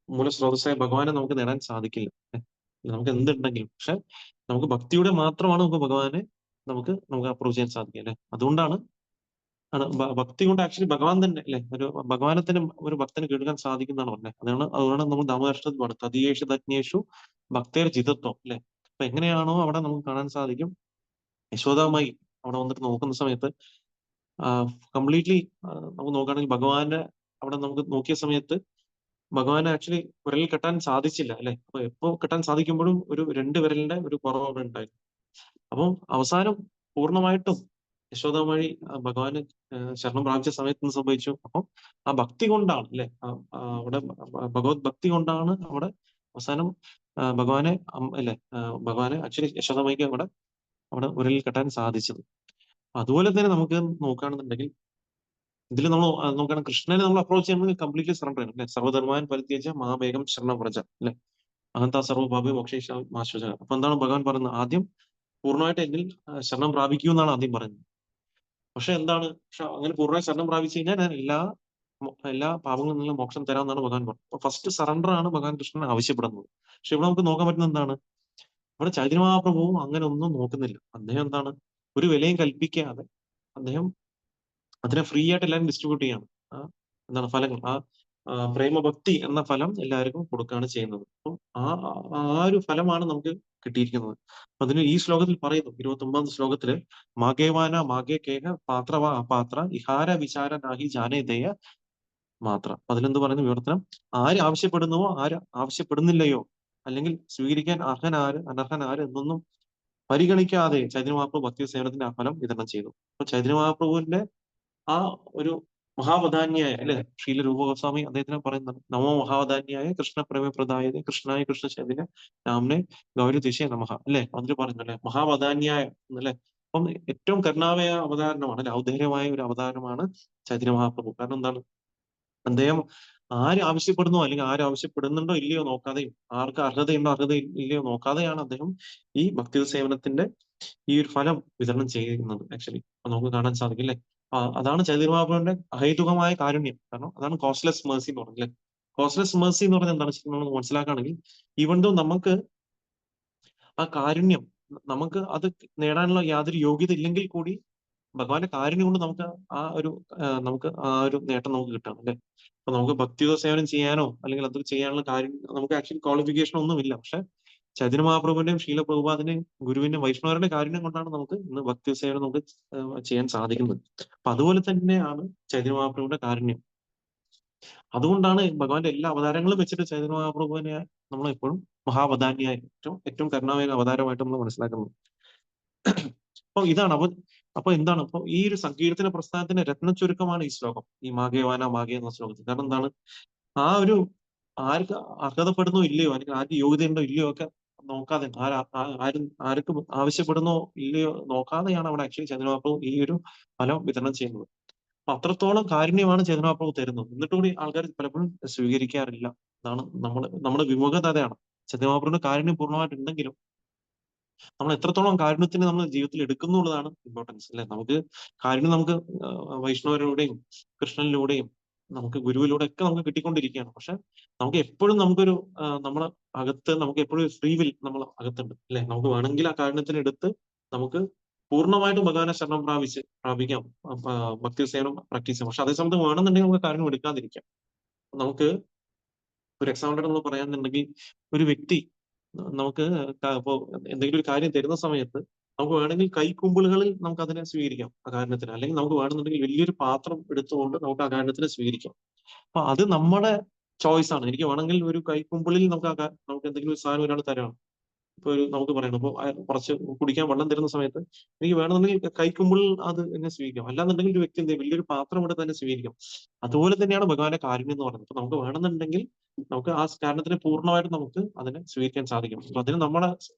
മൂലസ്രോതസ്സായ ഭഗവാനെ നമുക്ക് നേടാൻ സാധിക്കില്ല. നമുക്ക് എന്തുണ്ടെങ്കിലും. പക്ഷെ നമുക്ക് ഭക്തിയുടെ മാത്രമാണ് നമുക്ക് ഭഗവാനെ നമുക്ക് അപ്രോച്ച് ചെയ്യാൻ സാധിക്കുക, അല്ലെ. അതുകൊണ്ടാണ് ഭക്തി കൊണ്ട് ആക്ച്വലി ഭഗവാൻ തന്നെ, അല്ലെ, ഒരു ഭഗവാനെ തന്നെ ഒരു ഭക്തന് കേൾക്കാൻ സാധിക്കുന്നതാണ് പറഞ്ഞത്. അതുകൊണ്ടാണ് നമ്മൾ ദാമോദർഷത്തിൽ പറഞ്ഞത്, തദീയേഷു തജ്ഞേഷു ഭക്തേർ ജിതത്വം, അല്ലെ. അപ്പൊ എങ്ങനെയാണോ അവിടെ നമുക്ക് കാണാൻ സാധിക്കും, യശോദാമായി അവിടെ വന്നിട്ട് നോക്കുന്ന സമയത്ത് കംപ്ലീറ്റ്ലി നമുക്ക് നോക്കുകയാണെങ്കിൽ ഭഗവാന്റെ അവിടെ നമുക്ക് നോക്കിയ സമയത്ത് ഭഗവാനെ ആക്ച്വലി വിരലിൽ കെട്ടാൻ സാധിച്ചില്ല, അല്ലെ. അപ്പൊ എപ്പോ കെട്ടാൻ സാധിക്കുമ്പോഴും ഒരു രണ്ട് വിരലിന്റെ ഒരു കുറവ് അവിടെ ഉണ്ടായിരുന്നു. അപ്പം അവസാനം പൂർണ്ണമായിട്ടും യശോദാമഴി ഭഗവാന് ശരണം പ്രാപിച്ച സമയത്ത് എന്ത് സംഭവിച്ചു, അപ്പം ആ ഭക്തി കൊണ്ടാണ്, അല്ലെ, അവിടെ ഭഗവത് ഭക്തി കൊണ്ടാണ് അവിടെ അവസാനം ഭഗവാനെ അല്ലെ, ഭഗവാനെ ആക്ച്വലി യശോദാമയ്ക്ക് അവിടെ വിരലിൽ കെട്ടാൻ സാധിച്ചത്. അതുപോലെ തന്നെ നമുക്ക് നോക്കുകയാണെന്നുണ്ടെങ്കിൽ ഇതിൽ നമ്മൾ നോക്കണം, കൃഷ്ണനെ നമ്മൾ അപ്രോച്ച് ചെയ്യുമ്പോൾ കംപ്ലീറ്റ്ലി സറണ്ടർ ചെയ്യണം, അല്ലെ. സർവ്വധർമാൻ പരിത്യജ മഹാവേഗം ശരണവ്രജ, അല്ലെ, അഹന്താ സർവ്വഭാവി മോക്ഷേഷ മാശ്വജ. അപ്പൊ എന്താണ് ഭഗവാൻ പറയുന്നത്, ആദ്യം പൂർണ്ണമായിട്ട് എന്നിൽ ശരണം പ്രാപിക്കൂ എന്നാണ് ആദ്യം പറയുന്നത്. പക്ഷെ എന്താണ്, പക്ഷെ അങ്ങനെ പൂർണ്ണമായി ശരണം പ്രാപിച്ചു കഴിഞ്ഞാൽ ഞാൻ എല്ലാ പാപങ്ങളിൽ നിന്നും മോക്ഷം തരാമെന്നാണ് ഭഗവാൻ പറഞ്ഞത്. അപ്പൊ ഫസ്റ്റ് സറണ്ടർ ആണ് ഭഗവാൻ കൃഷ്ണനെ ആവശ്യപ്പെടുന്നത്. പക്ഷെ ഇവിടെ നമുക്ക് നോക്കാൻ പറ്റുന്നത് എന്താണ്, ഇവിടെ ചൈതന്യ മഹാപ്രഭുവും അങ്ങനെ ഒന്നും നോക്കുന്നില്ല. അദ്ദേഹം എന്താണ്, ഒരു വിലയും കൽപ്പിക്കാതെ അദ്ദേഹം അതിനെ ഫ്രീ ആയിട്ട് എല്ലാവരും ഡിസ്ട്രിബ്യൂട്ട് ചെയ്യാണ്. എന്താണ് ഫലങ്ങൾ, പ്രേമഭക്തി എന്ന ഫലം എല്ലാവർക്കും കൊടുക്കുകയാണ് ചെയ്യുന്നത്. അപ്പം ആ ഒരു ഫലമാണ് നമുക്ക് കിട്ടിയിരിക്കുന്നത്. അതിന് ഈ ശ്ലോകത്തിൽ പറയുന്നു, 29 ശ്ലോകത്തില്, മാഗേവാന മാഗേ കേഹ പാത്രവ അപാത്ര ഇഹാര വിചാര നാഹി ജാനേതേയ മാത്ര. അതിലെന്ത് പറയുന്നു വിവർത്തനം, ആര് ആവശ്യപ്പെടുന്നുവോ ആര് ആവശ്യപ്പെടുന്നില്ലയോ, അല്ലെങ്കിൽ സ്വീകരിക്കാൻ അനർഹനാര് എന്നൊന്നും പരിഗണിക്കാതെ ചൈതന്യ മഹാപ്രഭു ഭക്തി സേവനത്തിന്റെ ആ ഫലം വിതരണം ചെയ്തു. അപ്പൊ ചൈതന്യ മഹാപ്രഭുവിന്റെ ആ ഒരു മഹാവധാന്യായ അല്ലെ ശ്രീല രൂപഗോസ്വാമി അദ്ദേഹത്തിനെ പറയുന്നത് നമോ മഹാവധാന്യായ കൃഷ്ണപ്രേമ പ്രദായതേ കൃഷ്ണായ കൃഷ്ണ ചൈതന്യ നാംനെ ഗൗരി ദിശേ നമഃ അല്ലെ അതിൽ പറയുന്നു അല്ലെ മഹാവധാന്യായ എന്നല്ലേ. അപ്പം ഏറ്റവും കരുണാമയ അവതാരണമാണ് അല്ലെ, ഔദാര്യമായ ഒരു അവതാരമാണ് ചൈതന്യ മഹാപ്രഭു. കാരണം എന്താണ്, അദ്ദേഹം ആര് ആവശ്യപ്പെടുന്നോ അല്ലെങ്കിൽ ആര് ആവശ്യപ്പെടുന്നുണ്ടോ ഇല്ലയോ നോക്കാതെയും ആർക്ക് അർഹതയുണ്ടോ അർഹത ഇല്ലയോ നോക്കാതെയാണ് അദ്ദേഹം ഈ ഭക്തി സേവനത്തിന്റെ ഈ ഒരു ഫലം വിതരണം ചെയ്യുന്നത്. ആക്ച്വലി നമുക്ക് കാണാൻ സാധിക്കും അല്ലെ. അതാണ് ചൈതന്യ മഹാപ്രഭുവിന്റെ അഹൈതുകമായ കാരുണ്യം. കാരണം അതാണ് കോസ്റ്റ്ലെസ് മേഴ്സി എന്ന് പറയുന്നത് അല്ലെ. കോസ്റ്റ്ലെസ് മേഴ്സി എന്ന് പറയുന്നത് എന്താണ് ശരിക്കും നമ്മൾ മനസ്സിലാക്കുകയാണെങ്കിൽ, ഈവൻ ദോ നമുക്ക് ആ കാരുണ്യം നമുക്ക് അത് നേടാനുള്ള യാതൊരു യോഗ്യത ഇല്ലെങ്കിൽ കൂടി ഭഗവാന്റെ കാരുണ്യം കൊണ്ട് നമുക്ക് ആ ഒരു നമുക്ക് ആ ഒരു നേട്ടം നമുക്ക് കിട്ടാം അല്ലെ. അപ്പൊ നമുക്ക് ഭക്തിയുത സേവനം ചെയ്യാനോ അല്ലെങ്കിൽ അത് ചെയ്യാനുള്ള കാര്യം നമുക്ക് ആക്ച്വലി ക്വാളിഫിക്കേഷൻ ഒന്നുമില്ല. പക്ഷെ ചൈതന്യ മഹാപ്രഭുവിന്റെയും ശീല പ്രഭുപാദിന്റെയും ഗുരുവിന്റെയും വൈഷ്ണവരുടെ കാരുണ്യം കൊണ്ടാണ് നമുക്ക് ഇന്ന് ഭക്തി സേവനം നമുക്ക് ചെയ്യാൻ സാധിക്കുന്നത്. അപ്പൊ അതുപോലെ തന്നെയാണ് ചൈതന്യ മഹാപ്രഭുവിന്റെ കാരുണ്യം. അതുകൊണ്ടാണ് ഭഗവാന്റെ എല്ലാ അവതാരങ്ങളും വെച്ചിട്ട് ചൈതന്യ മഹാപ്രഭുവിനെ നമ്മൾ എപ്പോഴും മഹാവധാന്യായി ഏറ്റവും ഏറ്റവും കരുണാമയ അവതാരമായിട്ട് നമ്മൾ മനസ്സിലാക്കുന്നത്. അപ്പൊ ഇതാണ് അപ്പൊ എന്താണ് അപ്പൊ ഈ ഒരു സങ്കീർത്തന പ്രസ്ഥാനത്തിന്റെ രത്നച്ചുരുക്കമാണ് ഈ ശ്ലോകം, ഈ മാഗേവാന മാഗേ എന്ന ശ്ലോകത്തിൽ. കാരണം എന്താണ്, ആ ഒരു ആർക്ക് അർഹതപ്പെടുന്നോ ഇല്ലയോ അല്ലെങ്കിൽ ആർക്ക് യോഗ്യതയുണ്ടോ ഇല്ലയോ ഒക്കെ നോക്കാതെ ആരും ആർക്കും ആവശ്യപ്പെടുന്നോ ഇല്ലയോ നോക്കാതെയാണ് അവിടെ ആക്ച്വലി ചന്ദ്രബാബു ഈ ഒരു ഫലം വിതരണം ചെയ്യുന്നത്. അപ്പൊ അത്രത്തോളം കാരുണ്യമാണ് ചന്ദ്രബാബു തരുന്നത്. എന്നിട്ട് കൂടി ആൾക്കാർ പലപ്പോഴും സ്വീകരിക്കാറില്ല. അതാണ് നമ്മുടെ വിമുഖത. അതാണ് ചന്ദ്രബാബുവിന്റെ കാരുണ്യം പൂർണ്ണമായിട്ടുണ്ടെങ്കിലും നമ്മൾ എത്രത്തോളം കാരുണ്യത്തിന് നമ്മൾ ജീവിതത്തിൽ എടുക്കുന്നു എന്നുള്ളതാണ് ഇമ്പോർട്ടൻസ് അല്ലെ. നമുക്ക് കാരുണ്യം നമുക്ക് വൈഷ്ണവരിലൂടെയും കൃഷ്ണനിലൂടെയും നമുക്ക് ഗുരുവിലൂടെ ഒക്കെ നമുക്ക് കിട്ടിക്കൊണ്ടിരിക്കുകയാണ്. പക്ഷെ നമുക്ക് എപ്പോഴും നമുക്കൊരു നമ്മുടെ അകത്ത് നമുക്ക് എപ്പോഴും ഫ്രീ വിൽ നമ്മൾ അകത്തുണ്ട് അല്ലെ. നമുക്ക് വേണമെങ്കിൽ ആ കാരുണ്യത്തിന് എടുത്ത് നമുക്ക് പൂർണ്ണമായിട്ടും ഭഗവാനെ ശരണം പ്രാപിക്കാം, ഭക്തി സേവനം പ്രാക്ടീസ് ചെയ്യാം. പക്ഷെ അതേസമയത്ത് വേണമെന്നുണ്ടെങ്കിൽ നമുക്ക് കാരുണ്യം എടുക്കാതിരിക്കാം. നമുക്ക് ഒരു എക്സാമ്പിൾ നമ്മൾ പറയാന്നുണ്ടെങ്കിൽ, ഒരു വ്യക്തി നമുക്ക് ഇപ്പോ എന്തെങ്കിലും ഒരു കാര്യം തരുന്ന സമയത്ത് നമുക്ക് വേണമെങ്കിൽ കൈക്കുമ്പിളുകളിൽ നമുക്ക് അതിനെ സ്വീകരിക്കാം ആ കാരണത്തിന്, അല്ലെങ്കിൽ നമുക്ക് വേണമെന്നുണ്ടെങ്കിൽ വലിയൊരു പാത്രം എടുത്തുകൊണ്ട് നമുക്ക് ആ കാരണത്തിനെ സ്വീകരിക്കാം. അപ്പൊ അത് നമ്മുടെ ചോയ്സ് ആണ്. എനിക്ക് വേണമെങ്കിൽ ഒരു കൈക്കുമ്പിളിൽ നമുക്ക് എന്തെങ്കിലും ഒരു സാധനം ഒരാൾ തരാം. ഇപ്പൊ നമുക്ക് പറയണം, ഇപ്പൊ കുറച്ച് കുടിക്കാൻ വെള്ളം തരുന്ന സമയത്ത് എനിക്ക് വേണമെന്നുണ്ടെങ്കിൽ കൈക്കുമ്പിളിൽ അത് എന്നെ സ്വീകരിക്കാം. അല്ലാന്നുണ്ടെങ്കിൽ ഒരു വ്യക്തി എന്ത് ചെയ്യും, വലിയൊരു പാത്രം എടുത്ത് തന്നെ സ്വീകരിക്കാം. അതുപോലെ തന്നെയാണ് ഭഗവാന്റെ കാരുണ്യം എന്ന് പറയുന്നത്. അപ്പൊ നമുക്ക് വേണമെന്നുണ്ടെങ്കിൽ നമുക്ക് ആ കാരണത്തിനെ പൂർണ്ണമായിട്ട് നമുക്ക് അതിനെ സ്വീകരിക്കാൻ സാധിക്കും. അപ്പൊ അതിന് നമ്മുടെ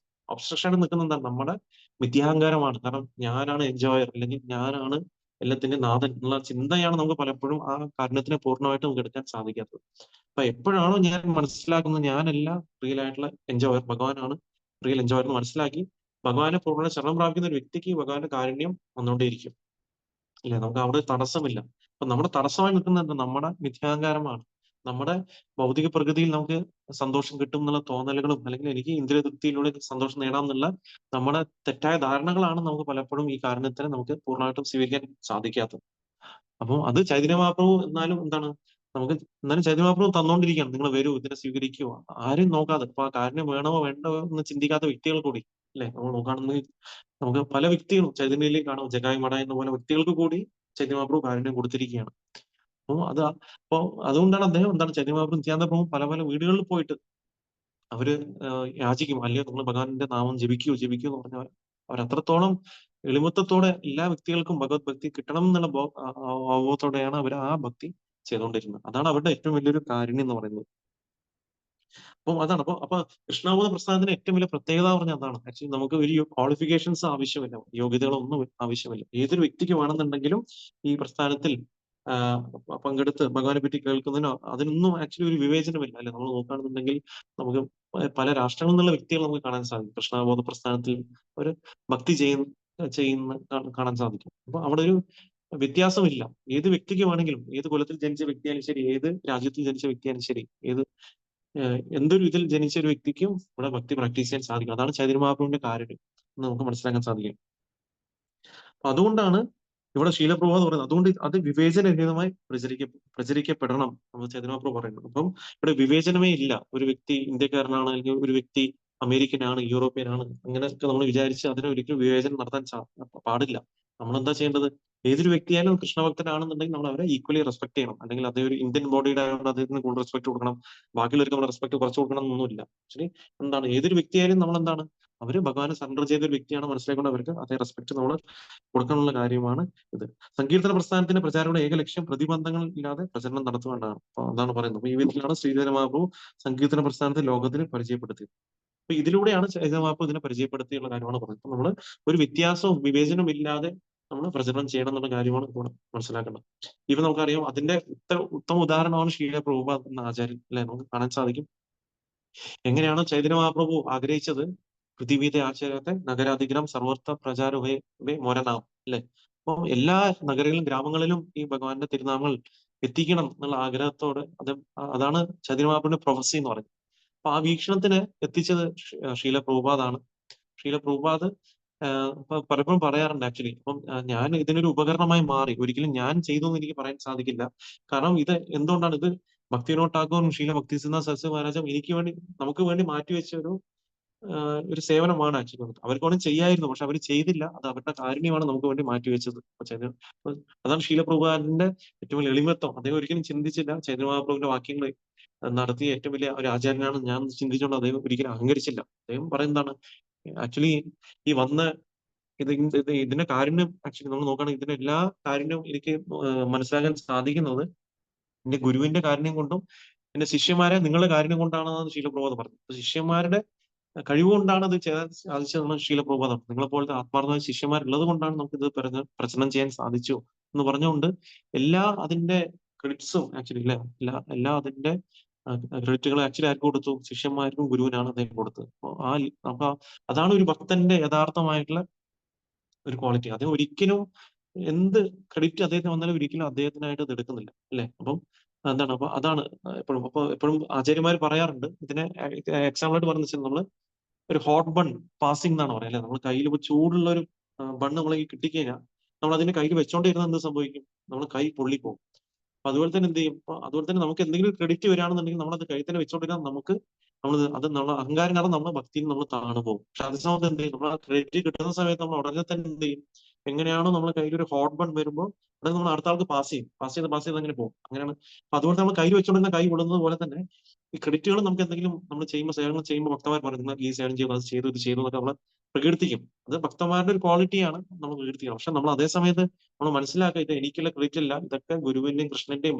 ഒബ്സ്ട്രക്ഷൻ നിൽക്കുന്ന എന്താണ്, നമ്മുടെ മിഥ്യാഹങ്കാരമാണ്. കാരണം ഞാനാണ് എൻജോയർ അല്ലെങ്കിൽ ഞാനാണ് എല്ലാത്തിന്റെയും നാഥൻ എന്നുള്ള ചിന്തയാണ് നമുക്ക് പലപ്പോഴും ആ കാരണത്തിനെ പൂർണ്ണമായിട്ട് നമുക്ക് എടുക്കാൻ സാധിക്കാത്തത്. അപ്പൊ എപ്പോഴാണോ ഞാൻ മനസ്സിലാക്കുന്നത് ഞാനല്ല റിയൽ ആയിട്ടുള്ള എൻജോയർ, ഭഗവാനാണ് റിയൽ എൻജോയർ എന്ന് മനസ്സിലാക്കി ഭഗവാനെ പൂർണ്ണ ശരണം പ്രാപിക്കുന്ന ഒരു വ്യക്തിക്ക് ഭഗവാന്റെ കാരുണ്യം വന്നുകൊണ്ടേയിരിക്കും അല്ലെ. നമുക്ക് അവിടെ തടസ്സമില്ല. അപ്പൊ നമ്മുടെ തടസ്സമായി നിൽക്കുന്നത് നമ്മുടെ മിഥ്യാഹങ്കാരമാണ്. നമ്മുടെ ഭൗതിക പ്രകൃതിയിൽ നമുക്ക് സന്തോഷം കിട്ടും എന്നുള്ള തോന്നലുകളും അല്ലെങ്കിൽ എനിക്ക് ഇന്ദ്രിയതൃപ്തിയിലൂടെ സന്തോഷം നേടാം എന്നുള്ള നമ്മുടെ തെറ്റായ ധാരണകളാണ് നമുക്ക് പലപ്പോഴും ഈ കാരണത്തിനെ നമുക്ക് പൂർണ്ണമായിട്ടും സ്വീകരിക്കാൻ സാധിക്കാത്തത്. അപ്പൊ അത് ചൈതന്യ മഹാപ്രഭു എന്നാലും എന്താണ്, നമുക്ക് എന്നാലും ചൈതന്യ മഹാപ്രഭു തന്നോണ്ടിരിക്കുകയാണ്. നിങ്ങൾ വരൂ ഇതിനെ സ്വീകരിക്കുക, ആരും നോക്കാതെ. അപ്പൊ ആ കാര്യം വേണമോ വേണ്ടോ എന്ന് ചിന്തിക്കാത്ത വ്യക്തികൾ കൂടി അല്ലെ നമ്മൾ നോക്കുകയാണെന്ന് നമുക്ക് പല വ്യക്തികളും ചൈതന്യയിലേക്ക് കാണും. ജഗായി മട എന്ന പോലെ വ്യക്തികൾക്ക് കൂടി ചൈതന്യ മഹാപ്രഭു കാരുണ്യം കൊടുത്തിരിക്കുകയാണ്. അപ്പൊ അപ്പൊ അതുകൊണ്ടാണ് അദ്ദേഹം എന്താണ് ചൈതന്യ മഹാപ്രഭു നിത്യാനന്ദ പ്രഭു പല പല വീടുകളിൽ പോയിട്ട് അവര് യാചിക്കും, അല്ലയോ നിങ്ങൾ ഭഗവാന്റെ നാമം ജപിക്കൂ ജപിക്കൂ എന്ന് പറഞ്ഞാൽ അവരത്രത്തോളം എളിമത്തത്തോടെ എല്ലാ വ്യക്തികൾക്കും ഭഗവത് ഭക്തി കിട്ടണം എന്നുള്ള അവബോധത്തോടെയാണ് അവർ ആ ഭക്തി ചെയ്തുകൊണ്ടിരുന്നത്. അതാണ് അവരുടെ ഏറ്റവും വലിയൊരു കാരുണ്യം എന്ന് പറയുന്നത്. അപ്പം അതാണ് അപ്പൊ കൃഷ്ണാബോധ പ്രസ്ഥാനത്തിന് ഏറ്റവും വലിയ പ്രത്യേകത പറഞ്ഞാൽ അതാണ്. ആക്ച്വലി നമുക്ക് ഒരു ക്വാളിഫിക്കേഷൻസ് ആവശ്യമില്ല, യോഗ്യതകളൊന്നും ആവശ്യമില്ല. ഏതൊരു വ്യക്തിക്ക് വേണമെന്നുണ്ടെങ്കിലും ഈ പ്രസ്ഥാനത്തിൽ പങ്കെടുത്ത് ഭഗവാനെ പറ്റി കേൾക്കുന്നതിനോ അതിനൊന്നും ആക്ച്വലി ഒരു വിവേചനമില്ല അല്ലെ. നമ്മൾ നോക്കുകയാണെന്നുണ്ടെങ്കിൽ നമുക്ക് പല രാഷ്ട്രങ്ങളിൽ നിന്നുള്ള വ്യക്തികൾ നമുക്ക് കാണാൻ സാധിക്കും കൃഷ്ണബോധ പ്രസ്ഥാനത്തിൽ ഒരു ഭക്തി ചെയ്യുന്ന കാണാൻ സാധിക്കും. അപ്പൊ അവിടെ ഒരു വ്യത്യാസമില്ല. ഏത് വ്യക്തിക്ക് വേണമെങ്കിലും, ഏത് കുലത്തിൽ ജനിച്ച വ്യക്തിയായാലും ശരി, ഏത് രാജ്യത്തിൽ ജനിച്ച വ്യക്തിയായാലും ശരി, എന്തൊരു ഇതിൽ ജനിച്ച ഒരു വ്യക്തിക്കും ഇവിടെ ഭക്തി പ്രാക്ടീസ് ചെയ്യാൻ സാധിക്കും. അതാണ് ചൈതന്യ മഹാപ്രഭുവിന്റെ കാരുണ്യം എന്ന് നമുക്ക് മനസ്സിലാക്കാൻ സാധിക്കും. അപ്പൊ അതുകൊണ്ടാണ് ഇവിടെ ശീലപ്രഭു പറയുന്നത്. അതുകൊണ്ട് അത് വിവേചനരഹിതമായി പ്രചരിക്കപ്പെടണം എന്ന് ചൈതന്യ മഹാപ്രഭു പറയുന്നത്. അപ്പം ഇവിടെ വിവേചനമേ ഇല്ല. ഒരു വ്യക്തി ഇന്ത്യക്കാരനാണ് അല്ലെങ്കിൽ ഒരു വ്യക്തി അമേരിക്കനാണ്, യൂറോപ്യനാണ്, അങ്ങനെയൊക്കെ നമ്മൾ വിചാരിച്ച് അതിനെ ഒരിക്കലും വിവേചനം നടത്താൻ പാടില്ല. നമ്മൾ എന്താ ചെയ്യേണ്ടത്, ഏതൊരു വ്യക്തിയായാലും കൃഷ്ണഭക്തനാണെന്നുണ്ടെങ്കിൽ നമ്മൾ അവരെ ഈക്വലി റെസ്പെക്ട് ചെയ്യണം. അല്ലെങ്കിൽ അതേ ഒരു ഇന്ത്യൻ ബോഡിയുടെ ആയതുകൊണ്ട് അദ്ദേഹത്തിന് കൂടുതൽ റെസ്പെക്ട് കൊടുക്കണം, ബാക്കിയുള്ളവർക്ക് നമ്മൾ റെസ്പെക്ട് കുറച്ച് കൊടുക്കണം എന്നൊന്നുമില്ല. ആക്ച്വലി എന്താണ്, ഏതൊരു വ്യക്തിയായാലും നമ്മൾ എന്താണ് അവര് ഭഗവാനെ സറണ്ടർ ചെയ്ത ഒരു വ്യക്തിയാണ് മനസ്സിലാക്കൊണ്ട് അവർക്ക് അതേ റെസ്പെക്ട് നമ്മൾ കൊടുക്കാനുള്ള കാര്യമാണ് ഇത്. സങ്കീർത്തന പ്രസ്ഥാനത്തിന്റെ പ്രചാരയുടെ ഏക ലക്ഷ്യം പ്രതിബന്ധങ്ങൾ ഇല്ലാതെ പ്രചരണം നടത്തുവാനാണ്. അപ്പൊ അതാണ് പറയുന്നത്. അപ്പൊ ഈ വിധത്തിലാണ് ശ്രീധര മഹാപ്രഭു സങ്കീർത്തന പ്രസ്ഥാനത്തെ ലോകത്തിന് പരിചയപ്പെടുത്തിയത്. അപ്പൊ ഇതിലൂടെയാണ് ചൈതന്യ മഹാപ്രഭു ഇതിനെ പരിചയപ്പെടുത്തിയുള്ള കാര്യമാണ് പറയുന്നത്. അപ്പൊ നമ്മള് ഒരു വ്യത്യാസവും വിവേചനവും ഇല്ലാതെ നമ്മൾ പ്രചരണം ചെയ്യണം എന്നുള്ള കാര്യമാണ് ഇവിടെ മനസ്സിലാക്കേണ്ടത്. ഇവ നമുക്കറിയാം, അതിന്റെ ഉത്തമ ഉദാഹരണമാണ് ശ്രീല പ്രഭുപാദ് എന്ന ആചാര്യൻ, അല്ലെ? നമുക്ക് കാണാൻ സാധിക്കും എങ്ങനെയാണ് ചൈതന്യ മഹാപ്രഭു ആഗ്രഹിച്ചത്. പൃഥ്വിത്തെ ആചാര്യത്തെ നഗരാധിഗ്രം സർവർത്ത പ്രചാരവേ മൊരനാം, അല്ലെ? അപ്പൊ എല്ലാ നഗരങ്ങളിലും ഗ്രാമങ്ങളിലും ഈ ഭഗവാന്റെ തിരുനാമങ്ങൾ എത്തിക്കണം എന്നുള്ള ആഗ്രഹത്തോട് അതാണ് ചൈതന്യ മഹാപ്രഭുവിന്റെ പ്രൊഫസി എന്ന് പറയുന്നത്. അപ്പൊ ആ വീക്ഷണത്തിന് എത്തിച്ചത് ശ്രീല പ്രഭുപാദാണ്. ശ്രീല പ്രഭുപാദ് ഇപ്പൊ പലപ്പോഴും പറയാറുണ്ട് ആക്ച്വലി. അപ്പം ഞാൻ ഇതിനൊരു ഉപകരണമായി മാറി. ഒരിക്കലും ഞാൻ ചെയ്തു എന്ന് എനിക്ക് പറയാൻ സാധിക്കില്ല. കാരണം ഇത് എന്തുകൊണ്ടാണ് ഇത് ഭക്തിവിനോദ് ടാഗോറും ശ്രീല ഭക്തിസിദ്ധാന്ത സരസ്വതി മഹാരാജും എനിക്ക് വേണ്ടി, നമുക്ക് വേണ്ടി മാറ്റിവെച്ച ഒരു സേവനമാണ് ആക്ച്വലി. അവർക്ക് വേണമെങ്കിൽ ചെയ്യായിരുന്നു, പക്ഷെ അവർ ചെയ്തില്ല. അത് അവരുടെ കാരുണ്യമാണ് നമുക്ക് വേണ്ടി മാറ്റിവെച്ചത്. അപ്പൊ അതാണ് ശീല പ്രഭുപാദിന്റെ ഏറ്റവും വലിയ എളിമത്വം. അദ്ദേഹം ഒരിക്കലും ചിന്തിച്ചില്ല ചൈതന്യ മഹാപ്രഭുവിന്റെ വാക്യങ്ങൾ നടത്തിയ ഏറ്റവും വലിയ ഒരു ആചാര്യനാണ് ഞാൻ ചിന്തിച്ചുകൊണ്ട് അദ്ദേഹം ഒരിക്കലും അഹങ്കരിച്ചില്ല. അദ്ദേഹം പറയുന്നതാണ് ആക്ച്വലി ഈ വന്ന ഇതിന്റെ കാരുണ്യം. ആക്ച്വലി നമ്മൾ നോക്കുകയാണെങ്കിൽ ഇതിന്റെ എല്ലാ കാരുണ്യവും എനിക്ക് മനസ്സിലാക്കാൻ സാധിക്കുന്നത് എന്റെ ഗുരുവിന്റെ കാരുണ്യം കൊണ്ടും എന്റെ ശിഷ്യന്മാരെ നിങ്ങളുടെ കാരുണ്യം കൊണ്ടാണെന്നാണ് ശീലപ്രഭുപാദ് പറഞ്ഞത്. ശിഷ്യന്മാരുടെ കഴിവുകൊണ്ടാണ് അത് ചെയ്യാൻ സാധിച്ചതെന്ന് ശീലപ്രഭുപാദം. നിങ്ങളെപ്പോലത്തെ ആത്മാർത്ഥമായ ശിഷ്യന്മാരുള്ളത് കൊണ്ടാണ് നമുക്ക് ഇത് പ്രചരണം ചെയ്യാൻ സാധിച്ചു എന്ന് പറഞ്ഞുകൊണ്ട് എല്ലാ അതിന്റെ ക്രെഡിറ്റ്സും ആക്ച്വലി ഇല്ല, എല്ലാ അതിന്റെ ക്രെഡിറ്റുകൾ ആക്ച്വലി ആർക്ക് കൊടുത്തു? ശിഷ്യന്മാർക്കും ഗുരുവിനാണ് അദ്ദേഹം കൊടുത്തത്. അപ്പൊ അതാണ് ഒരു ഭക്തന്റെ യഥാർത്ഥമായിട്ടുള്ള ഒരു ക്വാളിറ്റി. അദ്ദേഹം ഒരിക്കലും എന്ത് ക്രെഡിറ്റ് അദ്ദേഹത്തിന് വന്നാലും ഒരിക്കലും അദ്ദേഹത്തിനായിട്ട് ഇത് എടുക്കുന്നില്ല, അല്ലെ? അപ്പം എന്താണ്, അപ്പൊ അതാണ് എപ്പോഴും ആചാര്യന്മാർ പറയാറുണ്ട് ഇതിനെ എക്സാമ്പിൾ ആയിട്ട് പറഞ്ഞു വെച്ചാൽ, നമ്മള് ഒരു ഹോട്ട് ബൺ പാസിംഗ് എന്നാണ് പറയാം, അല്ലെ? നമ്മൾ കയ്യിൽ ഇപ്പൊ ചൂടുള്ള ഒരു ബണ്ണ് നമ്മൾ കിട്ടിക്കഴിഞ്ഞാൽ നമ്മൾ അതിന്റെ കയ്യിൽ വെച്ചോണ്ടിരുന്ന എന്ത് സംഭവിക്കും? നമ്മൾ കൈ പൊള്ളിപ്പോകും. അപ്പൊ അതുപോലെ തന്നെ എന്ത് ചെയ്യും? അപ്പൊ അതുപോലെ തന്നെ നമുക്ക് എന്തെങ്കിലും ക്രെഡിറ്റ് വരികയാണെന്നുണ്ടെങ്കിൽ നമ്മൾ അത് കൈ തന്നെ വെച്ചോണ്ടിരുന്നാൽ നമുക്ക് അത് നമ്മൾ അഹങ്കാരം കാരണം നമ്മുടെ ഭക്തിയിൽ നമ്മൾ താണു പോകും. പക്ഷെ അതേ സമയത്ത് എന്ത് ചെയ്യും? നമ്മൾ ആ ക്രെഡിറ്റ് കിട്ടുന്ന സമയത്ത് നമ്മൾ ഉടനെ തന്നെ എന്ത് ചെയ്യും? എങ്ങനെയാണോ നമ്മുടെ കയ്യിൽ ഒരു ഹോട്ട് ബൺ വരുമ്പോൾ ഉടനെ നമ്മൾ അടുത്ത ആൾക്ക് പാസ് ചെയ്ത് അങ്ങനെ പോകും. അങ്ങനെയാണ്. അപ്പൊ അതുകൊണ്ട് നമ്മൾ കയ്യിൽ വെച്ചോണ്ടിരുന്ന കൈ വിടുന്നത് പോലെ തന്നെ ഈ ക്രെഡിറ്റുകൾ നമുക്ക് എന്തെങ്കിലും നമ്മൾ ചെയ്യുമ്പോൾ, സേവനങ്ങൾ ചെയ്യുമ്പോൾ ഭക്തന്മാർ പറയുന്നത് ഈ സേവനം ചെയ്തു, അത് ചെയ്തു, ഇത് ചെയ്തു എന്നൊക്കെ നമ്മൾ പ്രകീർത്തിക്കും. അത് ഭക്തന്മാരുടെ ഒരു ക്വാളിറ്റിയാണ് നമ്മൾ പ്രകീർത്തിക്കണം. പക്ഷെ നമ്മൾ അതേ സമയത്ത് നമ്മൾ മനസ്സിലാക്കുക ഇത് എനിക്കുള്ള ക്രെഡിറ്റ് അല്ല, ഇതൊക്കെ ഗുരുവിന്റെയും കൃഷ്ണന്റെയും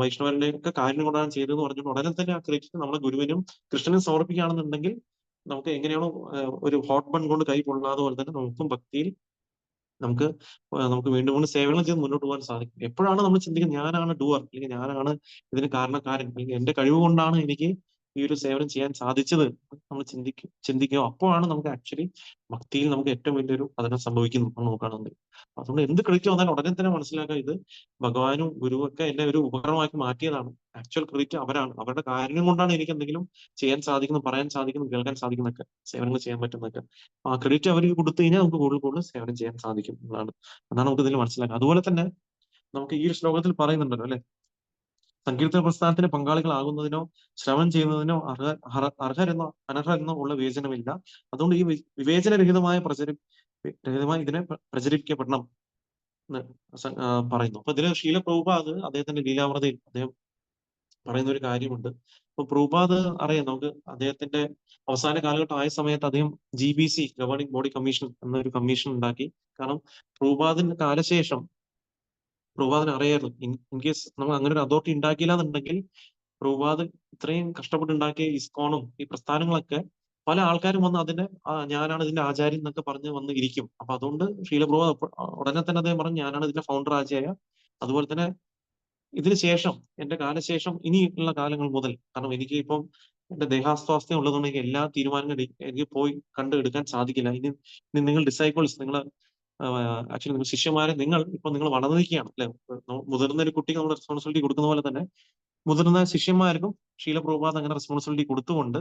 വൈഷ്ണവരുടെയും ഒക്കെ കാര്യം കൊണ്ടാണ് ചെയ്തതെന്ന് പറഞ്ഞിട്ട് ഉടനെ തന്നെ ആ ക്രെഡിറ്റ് നമ്മളെ ഗുരുവിനും കൃഷ്ണനും സമർപ്പിക്കുകയാണെന്നുണ്ടെങ്കിൽ നമുക്ക് എങ്ങനെയാണോ ഒരു ഹോട്ട് ബൺ കൊണ്ട് കൈ പൊള്ളാതെ പോലെ തന്നെ നമുക്കും ഭക്തിയിൽ നമുക്ക് നമുക്ക് വീണ്ടും വീണ്ടും സേവനം ചെയ്ത് മുന്നോട്ട് പോകാൻ സാധിക്കും. എപ്പോഴാണ് നമ്മൾ ചിന്തിക്കുന്നത് ഞാനാണ് ഡൂവർ, അല്ലെങ്കിൽ ഞാനാണ് ഇതിന് കാരണക്കാരൻ, അല്ലെങ്കിൽ എന്റെ കഴിവ് കൊണ്ടാണ് എനിക്ക് ഈ ഒരു സേവനം ചെയ്യാൻ സാധിച്ചത് നമ്മൾ ചിന്തിക്കുക, അപ്പോഴാണ് നമുക്ക് ആക്ച്വലി ഭക്തിയിൽ നമുക്ക് ഏറ്റവും വലിയൊരു പതനം സംഭവിക്കുന്നു നമ്മൾ നോക്കുകയാണെങ്കിൽ. അതുകൊണ്ട് എന്ത് ക്രെഡിറ്റ് വന്നാലും ഉടനെ തന്നെ മനസ്സിലാക്കുക ഇത് ഭഗവാനും ഗുരുവും ഒക്കെ എന്നെ ഒരു ഉപകരണമാക്കി മാറ്റിയതാണ്. ആക്ച്വൽ ക്രെഡിറ്റ് അവരാണ്. അവരുടെ കാര്യം കൊണ്ടാണ് എനിക്ക് എന്തെങ്കിലും ചെയ്യാൻ സാധിക്കുന്നത്, പറയാൻ സാധിക്കുന്നത്, കേൾക്കാൻ സാധിക്കുന്നതൊക്കെ, സേവനങ്ങൾ ചെയ്യാൻ പറ്റുന്നതൊക്കെ. ആ ക്രെഡിറ്റ് അവർക്ക് കൊടുത്തു കഴിഞ്ഞാൽ നമുക്ക് കൂടുതൽ കൂടുതൽ സേവനം ചെയ്യാൻ സാധിക്കും എന്നതാണ്. അതാണ് നമുക്ക് ഇതിൽ മനസ്സിലാക്കുക. അതുപോലെ തന്നെ നമുക്ക് ഈ ഒരു ശ്ലോകത്തിൽ പറയുന്നുണ്ടല്ലോ, അല്ലെ? സങ്കീർത്തന പ്രസ്ഥാനത്തിന് പങ്കാളികളാകുന്നതിനോ ശ്രവണം ചെയ്യുന്നതിനോ അർഹരെന്നോ അനർഹരെന്നോ ഉള്ള വിവേചനമില്ല. അതുകൊണ്ട് ഈ വിവേചനരഹിതമായ ഇതിനെ പ്രചരിപ്പിക്കപ്പെടണം എന്ന് പറയുന്നു. അപ്പൊ ഇതില് ശീല പ്രഭുപാദ് അദ്ദേഹത്തിന്റെ ലീലാമൃതയിൽ അദ്ദേഹം പറയുന്ന ഒരു കാര്യമുണ്ട്. അപ്പൊ പ്രഭുപാദ് അറിയാം, നമുക്ക് അദ്ദേഹത്തിന്റെ അവസാന കാലഘട്ടം ആയ സമയത്ത് അദ്ദേഹം GBC ഗവേണിംഗ് ബോഡി കമ്മീഷൻ എന്നൊരു കമ്മീഷൻ ഉണ്ടാക്കി. കാരണം പ്രഭുപാദിന്റെ കാലശേഷം പ്രഭുപാദിന് അറിയായിരുന്നു ഇൻ കേസ് നമ്മൾ അങ്ങനെ ഒരു അതോറിറ്റി ഉണ്ടാക്കിയില്ല എന്നുണ്ടെങ്കിൽ പ്രഭുപാദ് ഇത്രയും കഷ്ടപ്പെട്ടുണ്ടാക്കിയ ഇസ്കോണും ഈ പ്രസ്ഥാനങ്ങളൊക്കെ പല ആൾക്കാരും വന്ന് അതിന്റെ ഞാനാണ് ഇതിന്റെ ആചാര്യൻ എന്നൊക്കെ പറഞ്ഞ് വന്ന് ഇരിക്കും. അപ്പൊ അതുകൊണ്ട് ശീലപ്രഭുപാദ് ഉടനെ തന്നെ അദ്ദേഹം പറഞ്ഞു ഞാനാണ് ഇതിന്റെ ഫൗണ്ടർ ആചാര്യ. അതുപോലെ തന്നെ ഇതിന് ശേഷം എന്റെ കാലശേഷം ഇനിയുള്ള കാലങ്ങൾ മുതൽ, കാരണം എനിക്ക് ഇപ്പം എന്റെ ദേഹാസ്വാസ്ഥ്യം ഉള്ളതുകൊണ്ട് എനിക്ക് എല്ലാ തീരുമാനങ്ങളും എനിക്ക് പോയി കണ്ട് എടുക്കാൻ സാധിക്കില്ല. ഇനി നിങ്ങൾ ഡിസൈപ്പിൾസ്, നിങ്ങൾ ആക്ച്വലി നിങ്ങൾ ശിഷ്യന്മാരെ നിങ്ങൾ വളർന്നിരിക്കുകയാണ്, അല്ലെ? മുതിർന്ന ഒരു കുട്ടിക്ക് നമ്മൾ റെസ്പോൺസിബിലിറ്റി കൊടുക്കുന്ന പോലെ തന്നെ മുതിർന്ന ശിഷ്യന്മാർക്കും ശീലപ്രഭുപാദ് അങ്ങനെ റെസ്പോൺസിബിലിറ്റി കൊടുത്തുകൊണ്ട്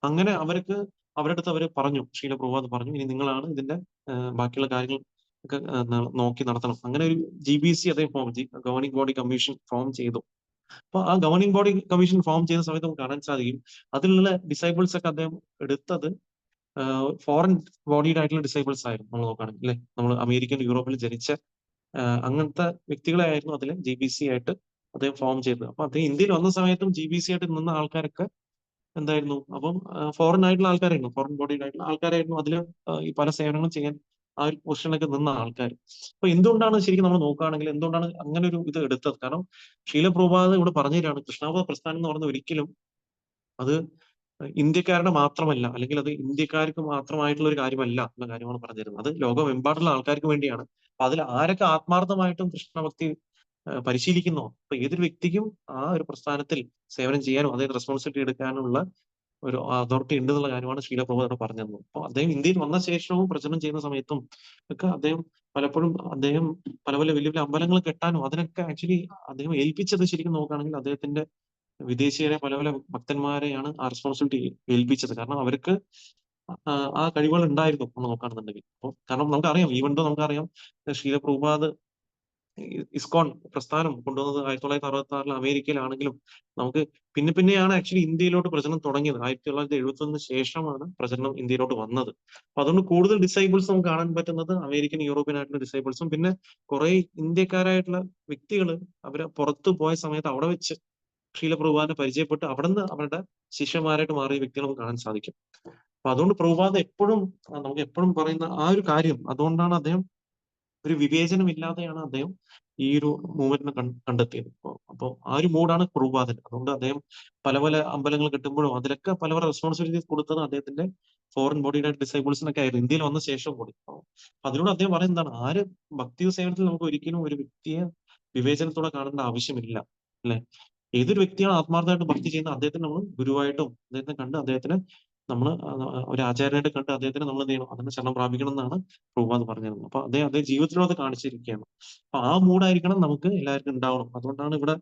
അങ്ങനെ അവരുടെ അടുത്ത് അവര് പറഞ്ഞു, ശീലപ്രഭുപാദ് പറഞ്ഞു ഇനി നിങ്ങളാണ് ഇതിന്റെ ബാക്കിയുള്ള കാര്യങ്ങൾ ഒക്കെ നോക്കി നടത്തണം. അങ്ങനെ ഒരു GBC അദ്ദേഹം ഗവേണിംഗ് ബോഡി കമ്മീഷൻ ഫോം ചെയ്തു. അപ്പൊ ആ ഗവേണിംഗ് ബോഡി കമ്മീഷൻ ഫോം ചെയ്ത സമയത്ത് നമുക്ക് കാണാൻ സാധിക്കും അതിലുള്ള ഡിസൈബിൾസ് ഒക്കെ അദ്ദേഹം എടുത്തത് ഫോറിൻ ബോഡീഡ് ആയിട്ടുള്ള ഡിസൈബിൾസ് ആയിരുന്നു. നമ്മൾ നോക്കുകയാണെങ്കിൽ, അല്ലെ? നമ്മൾ അമേരിക്കൻ യൂറോപ്പിൽ ജനിച്ച അങ്ങനത്തെ വ്യക്തികളെ ആയിരുന്നു അതിൽ GBC ആയിട്ട് അദ്ദേഹം ഫോം ചെയ്തത്. അപ്പൊ അദ്ദേഹം ഇന്ത്യയിൽ വന്ന സമയത്തും GBC ആയിട്ട് നിന്ന ആൾക്കാരൊക്കെ എന്തായിരുന്നു, അപ്പം ഫോറിൻ ആയിട്ടുള്ള ആൾക്കാരായിരുന്നു, ഫോറിൻ ബോഡീഡ് ആയിട്ടുള്ള ആൾക്കാരായിരുന്നു അതിൽ ഈ പല സേവനങ്ങളും ചെയ്യാൻ ആ ഒരു പൊസിഷനിലൊക്കെ നിന്ന ആൾക്കാർ. അപ്പൊ എന്തുകൊണ്ടാണ് ശരിക്കും നമ്മൾ നോക്കുകയാണെങ്കിൽ എന്തുകൊണ്ടാണ് അങ്ങനെ ഒരു ഇത് എടുത്തത്? കാരണം ശീല പ്രഭുപാദ് ഇവിടെ പറഞ്ഞു തരാണ്, കൃഷ്ണാവതാര പ്രസ്ഥാനം എന്ന് പറയുന്നത് ഒരിക്കലും അത് ഇന്ത്യക്കാരുടെ മാത്രമല്ല, അല്ലെങ്കിൽ അത് ഇന്ത്യക്കാർക്ക് മാത്രമായിട്ടുള്ള ഒരു കാര്യമല്ല എന്ന കാര്യമാണ് പറഞ്ഞിരുന്നത്. അത് ലോകമെമ്പാടുള്ള ആൾക്കാർക്ക് വേണ്ടിയാണ്. അപ്പൊ അതിൽ ആരൊക്കെ ആത്മാർത്ഥമായിട്ടും കൃഷ്ണഭക്തി പരിശീലിക്കുന്നോ, അപ്പൊ ഏതൊരു വ്യക്തിക്കും ആ ഒരു പ്രസ്ഥാനത്തിൽ സേവനം ചെയ്യാനും അതായത് റെസ്പോൺസിബിലിറ്റി എടുക്കാനുള്ള ഒരു അതോറിറ്റി ഉണ്ട് എന്നുള്ള കാര്യമാണ് ശീല പ്രഭുപാദ് പറഞ്ഞത്. അപ്പൊ അദ്ദേഹം ഇന്ത്യയിൽ വന്ന ശേഷവും പ്രചരണം ചെയ്യുന്ന സമയത്തും ഒക്കെ അദ്ദേഹം പലപ്പോഴും അദ്ദേഹം പല പല വലിയ വലിയ അമ്പലങ്ങൾ കെട്ടാനും അതിനൊക്കെ ആക്ച്വലി അദ്ദേഹം ഏൽപ്പിച്ചത് ശരിക്കും നോക്കുകയാണെങ്കിൽ അദ്ദേഹത്തിന്റെ വിദേശീയരെ പല പല ഭക്തന്മാരെയാണ് ആ റെസ്പോൺസിബിലിറ്റി ഏൽപ്പിച്ചത്. കാരണം അവർക്ക് ആ കഴിവുകൾ ഉണ്ടായിരുന്നു എന്ന് നോക്കുകയാണെന്നുണ്ടെങ്കിൽ. അപ്പോൾ കാരണം നമുക്കറിയാം, ഈവൻ ദോ നമുക്കറിയാം ശീല പ്രഭുപാദ് ഇസ്കോൺ പ്രസ്ഥാനം കൊണ്ടുവന്നത് 1966 അമേരിക്കയിലാണെങ്കിലും നമുക്ക് പിന്നെ പിന്നെയാണ് ആക്ച്വലി ഇന്ത്യയിലോട്ട് പ്രചരണം തുടങ്ങിയത്. 1971 ശേഷമാണ് പ്രചരണം ഇന്ത്യയിലോട്ട് വന്നത്. അപ്പൊ അതുകൊണ്ട് കൂടുതൽ ഡിസൈബിൾസ് നമുക്ക് കാണാൻ പറ്റുന്നത് അമേരിക്കൻ യൂറോപ്യൻ ആയിട്ടുള്ള ഡിസൈബിൾസും പിന്നെ കുറെ ഇന്ത്യക്കാരായിട്ടുള്ള വ്യക്തികൾ അവര് പുറത്തു പോയ സമയത്ത് അവിടെ വെച്ച് ശീല പ്രഭുപാദിനെ പരിചയപ്പെട്ട് അവിടുന്ന് അവരുടെ ശിഷ്യന്മാരായിട്ട് മാറിയ വ്യക്തികൾ നമുക്ക് കാണാൻ സാധിക്കും. അപ്പൊ അതുകൊണ്ട് പ്രഭുപാദ് എപ്പോഴും നമുക്ക് എപ്പോഴും പറയുന്ന ആ ഒരു കാര്യം, അതുകൊണ്ടാണ് അദ്ദേഹം ഒരു വിവേചനമില്ലാതെയാണ് അദ്ദേഹം ഈ ഒരു മൂവ്മെന്റിനെ കണ്ടെത്തിയത്. അപ്പൊ ആ ഒരു മൂഡാണ് പ്രഭുപാദൻ. അതുകൊണ്ട് അദ്ദേഹം പല പല അമ്പലങ്ങൾ കെട്ടുമ്പോഴും അതിലൊക്കെ പല പല റെസ്പോൺസിബിലിറ്റീസ് കൊടുത്തത് അദ്ദേഹത്തിന്റെ ഫോറിൻ ബോഡിയുടെ ഡിസൈബിൾസിനൊക്കെ ആയിരുന്നു, ഇന്ത്യയിൽ വന്ന ശേഷം കൂടി. അപ്പൊ അതിലൂടെ അദ്ദേഹം പറയുന്നത് എന്താണ്, ആര് ഭക്തി സേവനത്തിൽ നമുക്ക് ഒരിക്കലും ഒരു വ്യക്തിയെ വിവേചനത്തോടെ കാണേണ്ട ആവശ്യമില്ല, അല്ലെ? ഏതൊരു വ്യക്തിയാണ് ആത്മാർത്ഥമായിട്ട് ഭക്തി ചെയ്യുന്നത് അദ്ദേഹത്തിന് നമ്മൾ ഗുരുവായിട്ടും അദ്ദേഹത്തിനെ കണ്ട് അദ്ദേഹത്തിന് നമ്മൾ ഒരു ആചാര്യനായിട്ട് കണ്ട് അദ്ദേഹത്തിന് നമ്മൾ എന്ത് ചെയ്യണം, അതിന് ശരണം പ്രാപിക്കണം എന്നാണ് പ്രഭുപാദ് പറഞ്ഞിരുന്നത്. അപ്പൊ അദ്ദേഹം ജീവിതത്തിലും അത് കാണിച്ചിരിക്കുകയാണ്. അപ്പൊ ആ മൂഡായിരിക്കണം നമുക്ക് എല്ലാവർക്കും ഉണ്ടാവണം. അതുകൊണ്ടാണ് ഇവിടെ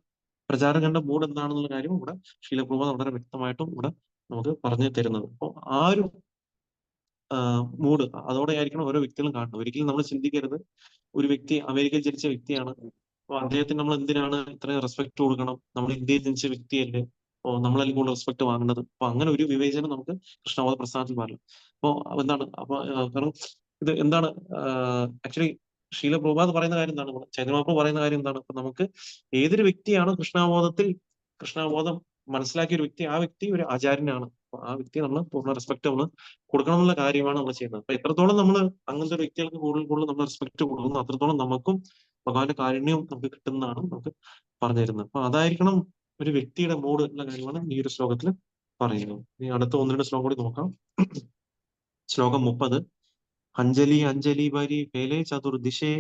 പ്രചാരകന്റെ മൂഡ് എന്താണെന്നുള്ള കാര്യം ഇവിടെ ശീല പ്രഭുപാദ് വളരെ വ്യക്തമായിട്ടും ഇവിടെ നമുക്ക് പറഞ്ഞു തരുന്നത്. അപ്പൊ ആ ഒരു മൂഡ് അതോടെ ആയിരിക്കണം ഓരോ വ്യക്തികളും കാണുന്നത്. ഒരിക്കലും നമ്മൾ ചിന്തിക്കരുത് ഒരു വ്യക്തി അമേരിക്കയിൽ ജനിച്ച വ്യക്തിയാണ്, അപ്പൊ അദ്ദേഹത്തിന് നമ്മൾ എന്തിനാണ് ഇത്രയും റെസ്പെക്ട് കൊടുക്കണം, നമ്മൾ ഇന്ത്യയിൽ ജനിച്ച വ്യക്തിയല്ലേ, അപ്പോ നമ്മളതിൽ കൂടുതൽ റെസ്പെക്ട് വാങ്ങേണ്ടത്. അപ്പൊ അങ്ങനെ ഒരു വിവേചനം നമുക്ക് കൃഷ്ണബോധ പ്രസ്ഥാനത്തിൽ പാടില്ല. അപ്പൊ എന്താണ് അപ്പൊ കാരണം ഇത് എന്താണ് ആക്ച്വലി ശീല പ്രഭുപാദ് പറയുന്ന കാര്യം എന്താണ്, ചൈതന്യമാപ്രഭു പറയുന്ന കാര്യം എന്താണ്, അപ്പൊ നമുക്ക് ഏതൊരു വ്യക്തിയാണ് കൃഷ്ണബോധം മനസ്സിലാക്കിയ ഒരു വ്യക്തി, ആ വ്യക്തി ഒരു ആചാര്യനാണ്. അപ്പൊ ആ വ്യക്തിയെ നമ്മൾ പൂർണ്ണ റെസ്പെക്ട് നമ്മൾ കൊടുക്കണം എന്നുള്ള കാര്യമാണ് നമ്മൾ ചെയ്യുന്നത്. അപ്പൊ എത്രത്തോളം നമ്മൾ അങ്ങനത്തെ ഒരു വ്യക്തികൾക്ക് കൂടുതൽ കൂടുതൽ നമ്മൾ റെസ്പെക്ട് കൊടുക്കുന്നു അത്രത്തോളം നമുക്കും ഭഗവാന്റെ കാരുണ്യവും നമുക്ക് കിട്ടുന്നതാണ് നമുക്ക് പറഞ്ഞു തരുന്നത്. അപ്പൊ അതായിരിക്കണം ഒരു വ്യക്തിയുടെ മൂഡ് എന്ന കാര്യമാണ് ഈ ഒരു ശ്ലോകത്തിൽ പറയുന്നത്. ഇനി അടുത്ത ഒന്ന് രണ്ട് ശ്ലോകം കൂടി നോക്കാം. ശ്ലോകം 30. അഞ്ജലി അഞ്ജലി വരി ഫേലെ ചതുർദിശേ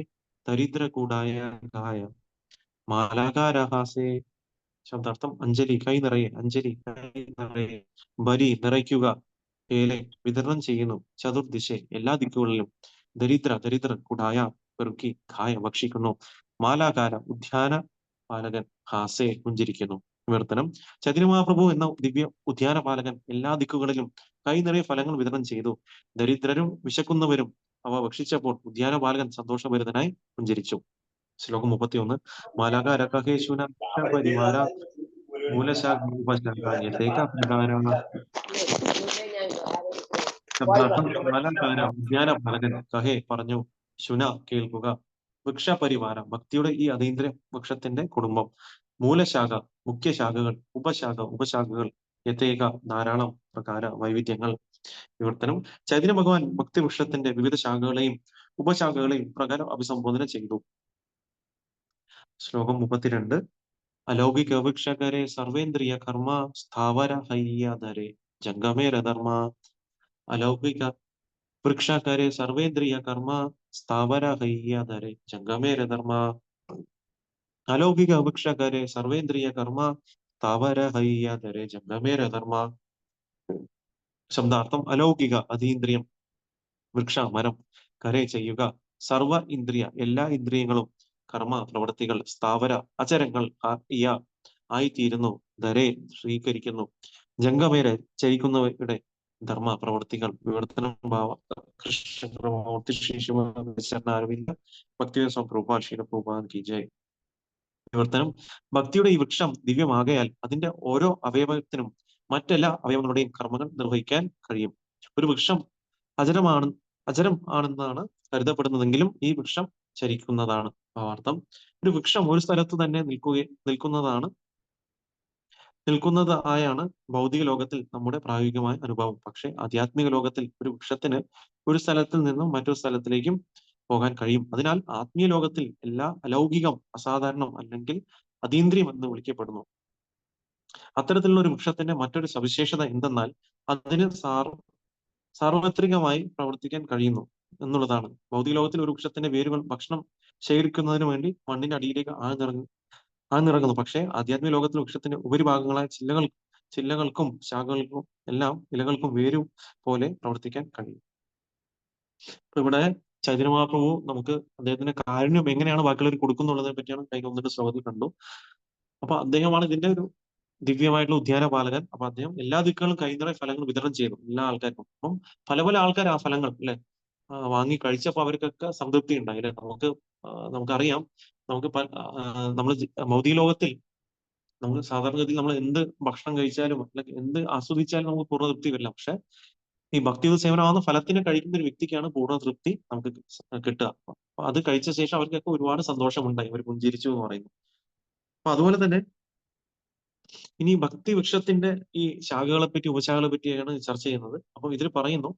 ദരിദ്ര കൂടായ ഗായ മാലാകാരഹാസേ. ശബ്ദാർത്ഥം അഞ്ജലി കൈ നിറയെ, അഞ്ജലി കൈ നിറയെ, ബരി നിറയ്ക്കുക, ഏലെ വിതരണം ചെയ്യുന്നു, ചതുർദിശ എല്ലാ ദിക്കുകളിലും, ദരിദ്ര കുടായ പെറുക്കി, ഖായ ഭക്ഷിക്കുന്നു, മാലാകാര ഉദ്യാന പാലകൻ, ഹാസെ പുഞ്ചിരിക്കുന്നു. വിവർത്തനം: ചൈതന്യ മഹാപ്രഭു എന്ന ദിവ്യ ഉദ്യാന പാലകൻ എല്ലാ ദിക്കുകളിലും കൈ നിറയെ ഫലങ്ങൾ വിതരണം ചെയ്തു. ദരിദ്രരും വിശക്കുന്നവരും അവ ഭക്ഷിച്ചപ്പോൾ ഉദ്യാന പാലകൻ സന്തോഷഭരിതനായി പുഞ്ചിരിച്ചു. ശ്ലോകം 31. മാലാകാര കഹേശുന പരിവാര മൂലശാഖ ഉപശാഖ പ്രകാരാണ്. ശബ്ദാർത്ഥം: മാലാകാര ഉദ്യാന പാലകൻ കഹേ പറഞ്ഞു, ശുന കേൾക്കുക, വൃക്ഷപരിവാര ഭക്തിയുടെ ഈ അതീന്ദ്ര വൃക്ഷത്തിന്റെ കുടുംബം, മൂലശാഖ മുഖ്യശാഖകൾ, ഉപശാഖകൾ യഥേക ധാരാളം പ്രകാര വൈവിധ്യങ്ങൾ. വിവർത്തനം: ചൈതന്യ ഭഗവാൻ ഭക്തിവൃക്ഷത്തിന്റെ വിവിധ ശാഖകളെയും ഉപശാഖകളെയും പ്രകാരം അഭിസംബോധന ചെയ്തു. ശ്ലോകം 32. അലൗകിക വൃക്ഷകരെ സർവേന്ദ്രിയ കർമ്മ സ്ഥാവര ഹയ്യധരെ ജംഗമേ രധർമ്മ. അലൗകിക വൃക്ഷകരെ സർവേന്ദ്രിയ കർമ്മ സ്ഥാവര ഹയ്യധരെ ജംഗമേ രധർമ്മ. അലൗകിക വൃക്ഷകരെ സർവേന്ദ്രിയ കർമ്മ സ്ഥാവര ഹയ്യധരെ ജംഗമേ രധർമ്മ. ശബ്ദാർത്ഥം: അലൗകിക അതീന്ദ്രിയം, വൃക്ഷ മരം, കരെ ചെയ്യുക, സർവ ഇന്ദ്രിയ എല്ലാ ഇന്ദ്രിയങ്ങളും, കർമ്മ പ്രവൃത്തികൾ, സ്ഥാവര അചരങ്ങൾ ആയിത്തീരുന്നു, ധരെ സ്വീകരിക്കുന്നു, ജംഗമേരെ ചരിക്കുന്നവയുടെ ധർമ്മ പ്രവൃത്തികൾ. വിവർത്തനം ഭാവ കൃഷ്ണ ഭക്തി കി ജയ്. വിവർത്തനം: ഭക്തിയുടെ ഈ വൃക്ഷം ദിവ്യമാകയാൽ അതിന്റെ ഓരോ അവയവത്തിനും മറ്റെല്ലാ അവയവങ്ങളുടെയും കർമ്മങ്ങൾ നിർവഹിക്കാൻ കഴിയും. ഒരു വൃക്ഷം അചരം ആണെന്നാണ് കരുതപ്പെടുന്നതെങ്കിലും ഈ വൃക്ഷം ചരിക്കുന്നതാണ്. ഭാവാർത്ഥം: ഒരു വൃക്ഷം ഒരു സ്ഥലത്ത് തന്നെ നിൽക്കുന്നതാണ് നിൽക്കുന്നത് ആയാണ് ഭൗതിക ലോകത്തിൽ നമ്മുടെ പ്രായോഗികമായ അനുഭവം. പക്ഷെ ആധ്യാത്മിക ലോകത്തിൽ ഒരു വൃക്ഷത്തിന് ഒരു സ്ഥലത്തിൽ നിന്നും മറ്റൊരു സ്ഥലത്തിലേക്കും പോകാൻ കഴിയും. അതിനാൽ ആത്മീയ ലോകത്തിൽ എല്ലാ അലൗകികം, അസാധാരണം അല്ലെങ്കിൽ അതീന്ദ്രിയം എന്ന് വിളിക്കപ്പെടുന്നു. അത്തരത്തിലുള്ള ഒരു വൃക്ഷത്തിന്റെ മറ്റൊരു സവിശേഷത എന്തെന്നാൽ അതിന് സാർവത്രികമായി പ്രവർത്തിക്കാൻ കഴിയുന്നു എന്നുള്ളതാണ്. ഭൗതിക ലോകത്തിൽ ഒരു വൃക്ഷത്തിന്റെ വേരുകൾ ഭക്ഷണം ശേഖരിക്കുന്നതിന് വേണ്ടി മണ്ണിന്റെ അടിയിലേക്ക് ആഴ്ന്നിറങ്ങുന്നു. പക്ഷേ ആധ്യാത്മിക ലോകത്തിൽ വൃക്ഷത്തിന്റെ ഉപരിഭാഗങ്ങളായ ചില്ലകൾക്കും ശാഖകൾക്കും എല്ലാം ഇലകൾക്കും വേരും പോലെ പ്രവർത്തിക്കാൻ കഴിയും. അപ്പൊ ഇവിടെ ചൈതന്യ മഹാപ്രഭു നമുക്ക് അദ്ദേഹത്തിന്റെ കാരുണ്യം എങ്ങനെയാണ് ബാക്കിയുള്ളവർ കൊടുക്കുന്നുള്ളതിനെ പറ്റിയാണ് കഴിഞ്ഞ ഒന്നിട്ട് ശ്ലോകത്തിൽ കണ്ടു. അപ്പൊ അദ്ദേഹമാണ് ഇതിന്റെ ഒരു ദിവ്യമായിട്ടുള്ള ഉദ്യാനപാലകൻ. അപ്പൊ അദ്ദേഹം എല്ലാ ദിക്കുകളും കൈനിറയ ഫലങ്ങൾ വിതരണം ചെയ്യുന്നു എല്ലാ ആൾക്കാർക്കും. അപ്പം പല പല ആൾക്കാർ ആ ഫലങ്ങൾ അല്ലെ വാങ്ങി കഴിച്ചപ്പോൾ അവർക്കൊക്കെ സംതൃപ്തി ഉണ്ടായി അല്ലെ. നമുക്കറിയാം, നമുക്ക് നമ്മൾ ഭൗതിക ലോകത്തിൽ നമ്മൾ സാധാരണഗതിയിൽ നമ്മൾ എന്ത് ഭക്ഷണം കഴിച്ചാലും അല്ലെങ്കിൽ എന്ത് ആസ്വദിച്ചാലും നമുക്ക് പൂർണ്ണ തൃപ്തി വരില്ല. പക്ഷെ ഈ ഭക്തിയുത സേവനമാകുന്ന ഫലത്തിനെ കഴിക്കുന്ന ഒരു വ്യക്തിക്കാണ് പൂർണ്ണ തൃപ്തി നമുക്ക് കിട്ടുക. അപ്പൊ അത് കഴിച്ച ശേഷം അവർക്കൊക്കെ ഒരുപാട് സന്തോഷമുണ്ടായി, അവർ പുഞ്ചിരിച്ചു എന്ന് പറയുന്നു. അപ്പൊ അതുപോലെ തന്നെ ഇനി ഭക്തി വൃക്ഷത്തിന്റെ ഈ ശാഖകളെ പറ്റി ഉപശാഖകളെ പറ്റിയാണ് ചർച്ച ചെയ്യുന്നത്. അപ്പൊ ഇതിൽ പറയുന്നു,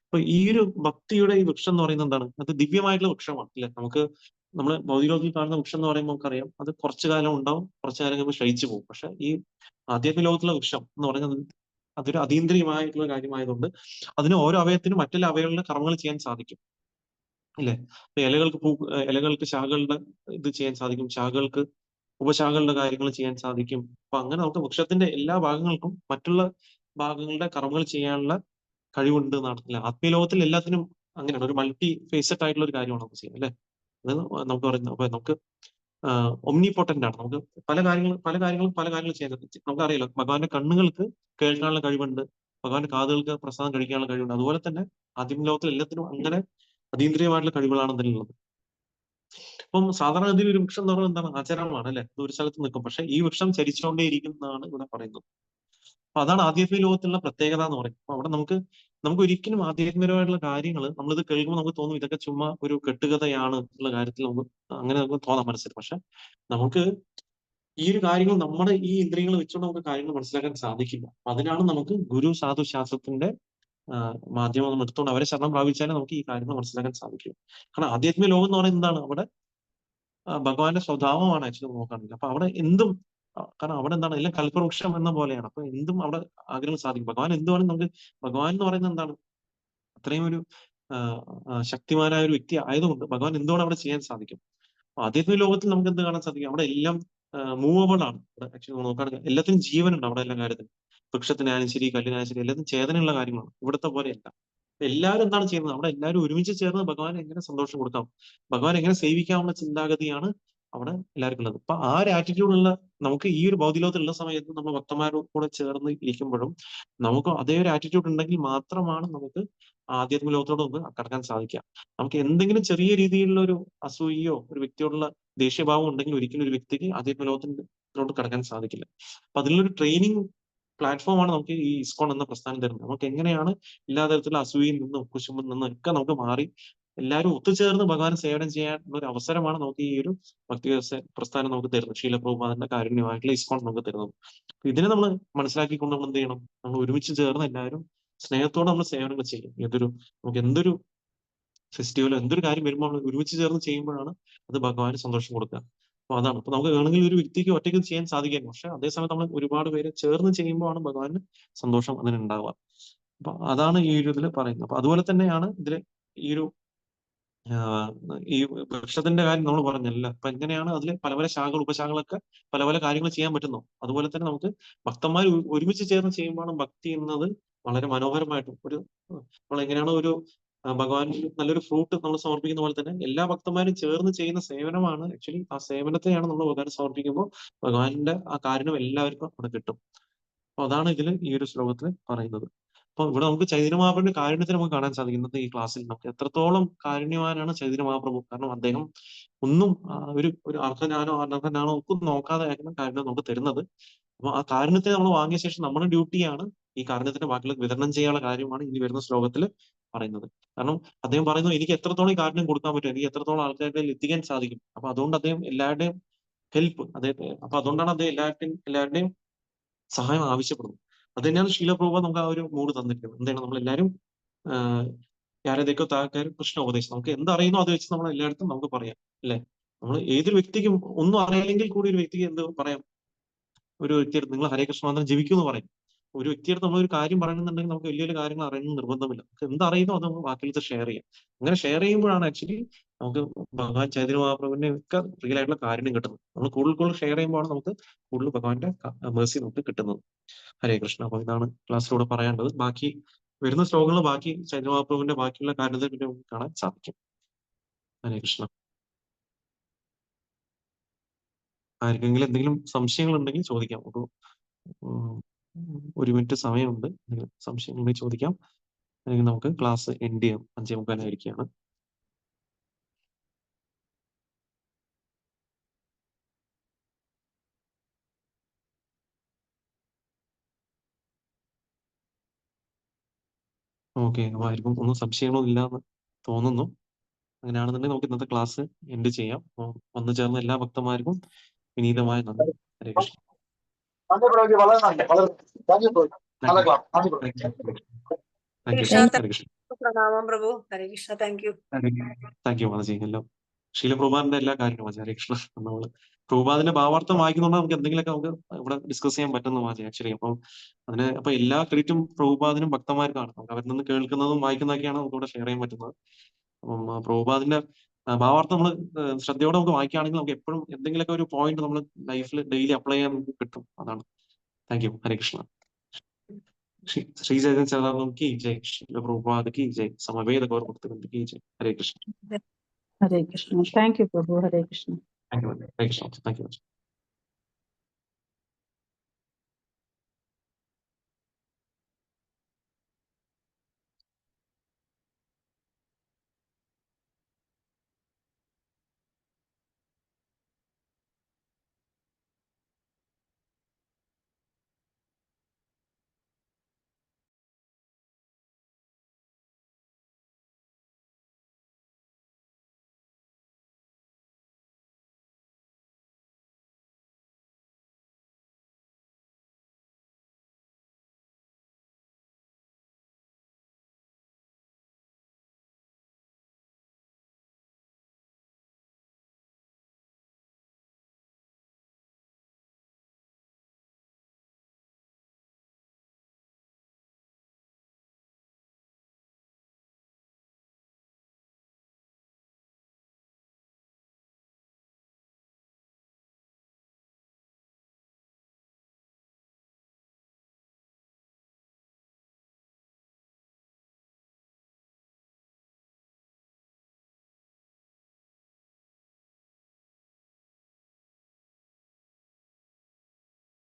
അപ്പൊ ഈ ഒരു ഭക്തിയുടെ ഈ വൃക്ഷം എന്ന് പറയുന്നത് എന്താണ്? അത് ദിവ്യമായിട്ടുള്ള വൃക്ഷമാണ് അല്ലെ. നമ്മൾ ഭൗതികലോകത്തിൽ കാണുന്ന വൃക്ഷം എന്ന് പറയുമ്പോൾ നമുക്കറിയാം അത് കുറച്ചു കാലം ഉണ്ടാവും, കുറച്ചു കാലം കഴിയുമ്പോൾ ക്ഷയിച്ചു പോകും. പക്ഷെ ഈ ആധ്യാത്മിക ലോകത്തിലെ വൃക്ഷം എന്ന് പറയുന്നത് അതൊരു അതീന്ദ്രിയമായിട്ടുള്ള കാര്യമായതുകൊണ്ട് അതിന് ഓരോ അവയവത്തിനും മറ്റുള്ള അവയവങ്ങളുടെ കർമ്മങ്ങൾ ചെയ്യാൻ സാധിക്കും ഇല്ലേ. ഇപ്പൊ ഇലകൾക്ക് ശാഖകളുടെ ഇത് ചെയ്യാൻ സാധിക്കും, ശാഖകൾക്ക് ഉപശാഖകളുടെ കാര്യങ്ങൾ ചെയ്യാൻ സാധിക്കും. അപ്പൊ അങ്ങനെ നമുക്ക് വൃക്ഷത്തിന്റെ എല്ലാ ഭാഗങ്ങൾക്കും മറ്റുള്ള ഭാഗങ്ങളുടെ കർമ്മങ്ങൾ ചെയ്യാനുള്ള കഴിവുണ്ട് എന്നാണ് അല്ലെ. ആത്മീയ ലോകത്തിൽ എല്ലാത്തിനും അങ്ങനെയാണ്, ഒരു മൾട്ടി ഫേസഡ് ആയിട്ടുള്ള ഒരു കാര്യമാണ് നമുക്ക് ചെയ്യുന്നത് അല്ലെ. അത് നമുക്ക് പറയുന്നത് അപ്പൊ നമുക്ക് ഒമ്നി പൊട്ടന്റ് ആണ്. നമുക്ക് പല കാര്യങ്ങളും ചെയ്യാൻ പറ്റും. നമുക്കറിയാലോ, ഭഗവാന്റെ കണ്ണുകൾക്ക് കേൾക്കാനുള്ള കഴിവുണ്ട്, ഭഗവാന്റെ കാതുകൾക്ക് പ്രസാദം കഴിക്കാനുള്ള കഴിവുണ്ട്. അതുപോലെ തന്നെ ആത്മീയ ലോകത്തിൽ എല്ലാത്തിനും അങ്ങനെ അതീന്ദ്രിയമായിട്ടുള്ള കഴിവുകളാണ് അതിലുള്ളത്. അപ്പം സാധാരണഗതിയിൽ ഒരു വൃക്ഷം എന്ന് പറയുന്നത് എന്താണ്? അചരമാണ് അല്ലെ. ഇത് ഒരു സ്ഥലത്ത് നിൽക്കും. പക്ഷെ ഈ വൃക്ഷം ചരിച്ചുകൊണ്ടേയിരിക്കും എന്നാണ് ഇവിടെ പറയുന്നത്. അപ്പൊ അതാണ് ആധ്യാത്മിക ലോകത്തിലുള്ള പ്രത്യേകത എന്ന് പറയും. അപ്പൊ അവിടെ നമുക്ക് ഒരിക്കലും ആധ്യാത്മികമായിട്ടുള്ള കാര്യങ്ങൾ നമ്മളിത് കേൾക്കുമ്പോൾ നമുക്ക് തോന്നും ഇതൊക്കെ ചുമ്മാ ഒരു കെട്ടുകഥയാണ് എന്നുള്ള കാര്യത്തിൽ നമുക്ക് തോന്നാം മനസ്സിൽ. പക്ഷെ നമുക്ക് ഈ ഒരു കാര്യങ്ങൾ നമ്മുടെ ഈ ഇന്ദ്രിയങ്ങൾ വെച്ചുകൊണ്ട് നമുക്ക് കാര്യങ്ങൾ മനസ്സിലാക്കാൻ സാധിക്കില്ല. അപ്പൊ അതിനാണ് നമുക്ക് ഗുരു സാധു ശാസ്ത്രത്തിന്റെ മാധ്യമം നമ്മൾ എടുത്തുകൊണ്ട് അവരെ ശരണം പ്രാപിച്ചാലേ നമുക്ക് ഈ കാര്യങ്ങൾ മനസ്സിലാക്കാൻ സാധിക്കും. കാരണം ആധ്യാത്മിക ലോകം എന്ന് പറയുന്നത് എന്താണ്? അവിടെ ഭഗവാന്റെ സ്വഭാവമാണ് ആക്ച്വലി നോക്കുകയാണെങ്കിൽ. അപ്പൊ അവിടെ എന്തും കാരണം അവിടെ എന്താണ്, എല്ലാം കൽപ്പവൃക്ഷം എന്ന പോലെയാണ്. അപ്പൊ എന്തും അവിടെ ആഗ്രഹം സാധിക്കും. ഭഗവാൻ എന്തുവാണ് നമുക്ക്, ഭഗവാൻ എന്ന് പറയുന്നത് എന്താണ്, അത്രയും ഒരു ശക്തിമാനായ ഒരു വ്യക്തി ആയതുകൊണ്ട് ഭഗവാൻ എന്തുകൊണ്ട് അവിടെ ചെയ്യാൻ സാധിക്കും. അപ്പൊ ആധ്യാത്മിക ലോകത്തിൽ നമുക്ക് എന്ത് കാണാൻ സാധിക്കും? അവിടെ എല്ലാം മൂവബിൾ ആണ്. അവിടെ ആക്ച്വലി നോക്കുകയാണെങ്കിൽ എല്ലാത്തിനും ജീവനുണ്ട് അവിടെ, എല്ലാ കാര്യത്തിലും. വൃക്ഷത്തിനായാലും ശരി, കല്ലിനായാലും ശരി, എല്ലാത്തിനും ചേതനയുള്ള കാര്യങ്ങളാണ്. ഇവിടുത്തെ പോലെയല്ല. എല്ലാവരും എന്താണ് ചെയ്യുന്നത്? അവിടെ എല്ലാവരും ഒരുമിച്ച് ചേർന്ന് ഭഗവാൻ എങ്ങനെ സന്തോഷം കൊടുക്കാം, ഭഗവാൻ എങ്ങനെ സേവിക്കാമെന്ന ചിന്താഗതിയാണ് അവിടെ എല്ലാവർക്കും ഉള്ളത്. അപ്പൊ ആ ഒരു ആറ്റിറ്റ്യൂഡുള്ള നമുക്ക് ഈ ഒരു ഭൗതിക ലോകത്തുള്ള സമയത്ത് നമ്മൾ ഭക്തന്മാരോട് കൂടെ ചേർന്ന് ഇരിക്കുമ്പോഴും നമുക്ക് അതേ ഒരു ആറ്റിറ്റ്യൂഡ് ഉണ്ടെങ്കിൽ മാത്രമാണ് നമുക്ക് ആധ്യാത്മിക ലോകത്തോട് നമുക്ക് കടക്കാൻ സാധിക്കുക. നമുക്ക് എന്തെങ്കിലും ചെറിയ രീതിയിലുള്ള ഒരു അസൂയയോ ഒരു വ്യക്തിയോടുള്ള ദേഷ്യഭാവം ഉണ്ടെങ്കിൽ ഒരിക്കലും ഒരു വ്യക്തിക്ക് ആധ്യാത്മിക ലോകത്തിലോട്ട് കടക്കാൻ സാധിക്കില്ല. അപ്പൊ അതിലൊരു ട്രെയിനിങ് പ്ലാറ്റ്ഫോമാണ് നമുക്ക് ഈ ഇസ്കോൺ എന്ന പ്രസ്ഥാനം തരുന്നത്. നമുക്ക് എങ്ങനെയാണ് എല്ലാ തരത്തിലുള്ള അസൂയയിൽ നിന്നും കുശുമ്പിൽ നിന്നും ഒക്കെ നമുക്ക് മാറി എല്ലാവരും ഒത്തുചേർന്ന് ഭഗവാൻ സേവനം ചെയ്യാനുള്ള ഒരു അവസരമാണ് നമുക്ക് ഈ ഒരു ഭക്തി പ്രസ്ഥാനം നമുക്ക് തരുന്നത്. ശീല പ്രഭുപാദന്റെ കാരുണ്യമായിട്ടുള്ള ഇസ്കോൺ നമുക്ക് തരുന്നത്. ഇതിനെ നമ്മൾ മനസ്സിലാക്കിക്കൊണ്ട് നമ്മൾ എന്ത് ചെയ്യണം? നമ്മൾ ഒരുമിച്ച് ചേർന്ന് എല്ലാവരും സ്നേഹത്തോടെ നമ്മൾ സേവനങ്ങൾ ചെയ്യും. നമുക്ക് എന്തൊരു ഫെസ്റ്റിവലോ എന്തൊരു കാര്യം വരുമ്പോൾ നമ്മൾ ഒരുമിച്ച് ചേർന്ന് ചെയ്യുമ്പോഴാണ് അത് ഭഗവാന് സന്തോഷം കൊടുക്കുക. അപ്പൊ അതാണ്. അപ്പൊ നമുക്ക് വേണമെങ്കിൽ ഒരു വ്യക്തിക്ക് ഒറ്റയ്ക്ക് ചെയ്യാൻ സാധിക്കും. പക്ഷെ അതേസമയം നമ്മൾ ഒരുപാട് പേര് ചേർന്ന് ചെയ്യുമ്പോഴാണ് ഭഗവാന് സന്തോഷം അതിനുണ്ടാവുക. അപ്പൊ അതാണ് ഈ ഒരു ഇതിൽ പറയുന്നത്. അപ്പൊ അതുപോലെ തന്നെയാണ് ഇതില് ഈ ഒരു ഈ വൃക്ഷത്തിന്റെ കാര്യം നമ്മൾ പറഞ്ഞല്ല. അപ്പൊ എങ്ങനെയാണ് അതിൽ പല പല ശാഖകൾ ഉപശാഖകളൊക്കെ പല പല കാര്യങ്ങൾ ചെയ്യാൻ പറ്റുന്നു. അതുപോലെ തന്നെ നമുക്ക് ഭക്തന്മാർ ഒരുമിച്ച് ചേർന്ന് ചെയ്യുമ്പോഴാണ് ഭക്തി എന്നത് വളരെ മനോഹരമായിട്ടും നമ്മൾ എങ്ങനെയാണ് ഭഗവാൻ നല്ലൊരു ഫ്രൂട്ട് നമ്മൾ സമർപ്പിക്കുന്ന പോലെ തന്നെ എല്ലാ ഭക്തന്മാരും ചേർന്ന് ചെയ്യുന്ന സേവനമാണ് ആക്ച്വലി ആ സേവനത്തെയാണ് നമ്മൾ ഭഗവാൻ സമർപ്പിക്കുമ്പോൾ ഭഗവാന്റെ ആ കാരുണ്യം എല്ലാവർക്കും അവിടെ കിട്ടും. അപ്പൊ അതാണ് ഇതിൽ ഈ ഒരു ശ്ലോകത്തിൽ പറയുന്നത്. അപ്പൊ ഇവിടെ നമുക്ക് ചൈതന്യ മഹാപ്രഭുവിന്റെ കാരുണ്യത്തെ നമുക്ക് കാണാൻ സാധിക്കുന്നത് ഈ ക്ലാസ്സിൽ നമുക്ക് എത്രത്തോളം കാരുണ്യവാനാണ് ചൈതന്യ മഹാപ്രഭു. കാരണം അദ്ദേഹം ഒന്നും ഒരു അർഹനാണോ അനർഹനാണോ ഒക്കെ നോക്കാതെ ആയിരുന്നു കാരുണ്യം നമുക്ക് തരുന്നത്. അപ്പൊ ആ കാരുണ്യത്തെ നമ്മൾ വാങ്ങിയ ശേഷം നമ്മുടെ ഡ്യൂട്ടിയാണ് ഈ കാരുണ്യത്തിന്റെ ബാക്കിയുള്ള വിതരണം ചെയ്യാനുള്ള കാര്യമാണ് ഇനി വരുന്ന ശ്ലോകത്തിൽ പറയുന്നത്. കാരണം അദ്ദേഹം പറയുന്നു, എനിക്ക് എത്രത്തോളം ഈ കാരുണ്യം കൊടുക്കാൻ പറ്റും, എനിക്ക് എത്രത്തോളം ആൾക്കാരുടെ എത്തിക്കാൻ സാധിക്കും. അപ്പൊ അതുകൊണ്ട് അദ്ദേഹം എല്ലാവരുടെയും ഹെൽപ്പ് അദ്ദേഹത്തെ, അപ്പൊ അതുകൊണ്ടാണ് അദ്ദേഹം എല്ലാവരുടെയും സഹായം ആവശ്യപ്പെടുന്നു. അത് തന്നെയാണ് ശീല പ്രഭുപാദ് നമുക്ക് ആ ഒരു മൂഡ് തന്നിരിക്കുന്നത്. എന്താണ് നമ്മളെല്ലാവരും യാരേക്കോ താക്കാർ കൃഷ്ണ ഉപദേശം, നമുക്ക് എന്തറിയുന്നോ അത് വെച്ച് നമ്മൾ എല്ലായിടത്തും നമുക്ക് പറയാം, അല്ലെ? നമ്മൾ ഏതൊരു വ്യക്തിക്കും ഒന്നും അറിയില്ലെങ്കിൽ കൂടി ഒരു വ്യക്തിക്ക് എന്ത് പറയാം, ഒരു വ്യക്തിയെടുത്ത് നിങ്ങൾ ഹരേ കൃഷ്ണ മന്ത്രം ജപിക്കൂ എന്ന് പറയും. ഒരു വ്യക്തിയെടുത്ത് നമ്മൾ ഒരു കാര്യം പറയണമെന്നുണ്ടെങ്കിൽ നമുക്ക് വലിയ വലിയ കാര്യങ്ങൾ അറിയണമെന്ന് നിർബന്ധമില്ല. നമുക്ക് എന്തറിയുന്നോ അത് നമുക്ക് ബാക്കിയെടുത്ത് ഷെയർ ചെയ്യാം. അങ്ങനെ ഷെയർ ചെയ്യുമ്പോഴാണ് ആക്ച്വലി നമുക്ക് ഭഗവാൻ ചൈതന്യ മഹാപ്രഭുവിന്റെ ഒക്കെ റിയൽ ആയിട്ടുള്ള കാര്യം കിട്ടുന്നത്. നമ്മൾ കൂടുതൽ കൂടുതൽ ഷെയർ ചെയ്യുമ്പോഴാണ് നമുക്ക് കൂടുതൽ ഭഗവാന്റെ മേഴ്സി നമുക്ക് കിട്ടുന്നത്. ഹരേ കൃഷ്ണ. അപ്പൊ ഇതാണ് ക്ലാസ്സിലൂടെ പറയാനുള്ളത്. ബാക്കി വരുന്ന ശ്ലോകങ്ങൾ ബാക്കി ചൈതന്യ മഹാപ്രഭുവിന്റെ ബാക്കിയുള്ള കാര്യത്തെ പിന്നെ നമുക്ക് കാണാൻ സാധിക്കും. ഹരേ കൃഷ്ണ. ആർക്കെങ്കിലും എന്തെങ്കിലും സംശയങ്ങൾ ഉണ്ടെങ്കിൽ ചോദിക്കാം. ഒരു മിനിറ്റ് സമയമുണ്ട്. എന്തെങ്കിലും സംശയങ്ങൾ ഉണ്ടെങ്കിൽ ചോദിക്കാം. അല്ലെങ്കിൽ നമുക്ക് ക്ലാസ് എൻഡ് ചെയ്യാം. 5:45 ഓക്കെ. അപ്പൊ ആർക്കും ഒന്നും സംശയങ്ങളൊന്നും ഇല്ലാന്ന് തോന്നുന്നു. അങ്ങനെയാണെന്നുണ്ടെങ്കിൽ നമുക്ക് ഇന്നത്തെ ക്ലാസ് എൻഡ് ചെയ്യാം. വന്നു ചേർന്ന എല്ലാ ഭക്തന്മാർക്കും വിനീതമായ നന്ദി. ഹരേ കൃഷ്ണ. ഹരേ കൃഷ്ണ. പ്രണാമം പ്രഭു. ഹരേ കൃഷ്ണ. താങ്ക് യു മാതാജി. എല്ലാം ശീല പ്രഭുപാദിന്റെ എല്ലാ കാര്യങ്ങളും മാജി. ഹരേ കൃഷ്ണ. നമ്മള് പ്രഭുപാദിന്റെ ഭാവാർത്ഥം വായിക്കുന്നുണ്ടെങ്കിൽ നമുക്ക് എന്തെങ്കിലുമൊക്കെ നമുക്ക് ഇവിടെ ഡിസ്കസ് ചെയ്യാൻ പറ്റുന്ന മാജി ആക്ച്വലി. അപ്പൊ എല്ലാ ക്രെഡിറ്റും പ്രഭുപാദിനും ഭക്തന്മാർക്കാണ്. നമുക്ക് അവരിൽ നിന്ന് കേൾക്കുന്നതും വായിക്കുന്നതൊക്കെയാണ് നമുക്ക് ഇവിടെ ഷെയർ ചെയ്യാൻ പറ്റുന്നത്. അപ്പം പ്രഭുപാദിന്റെ ഭാവാർത്ഥം നമ്മൾ ശ്രദ്ധയോടെ നമുക്ക് വായിക്കുകയാണെങ്കിൽ നമുക്ക് എപ്പോഴും എന്തെങ്കിലുമൊക്കെ ഒരു പോയിന്റ് നമ്മൾ ലൈഫിൽ ഡെയിലി അപ്ലൈ ചെയ്യാൻ നമുക്ക് കിട്ടും. അതാണ്. Thank you. ഹരേ കൃഷ്ണ. श्री चैतन्य चरणामृत की जय, श्रील प्रभुपाद की जय, समवेत गौर भक्तवृंद की जय. हरे Krishna. Hare Krishna. Thank you, Prabhu. Hare Krishna. Thank you. Hare Krishna. Thank you.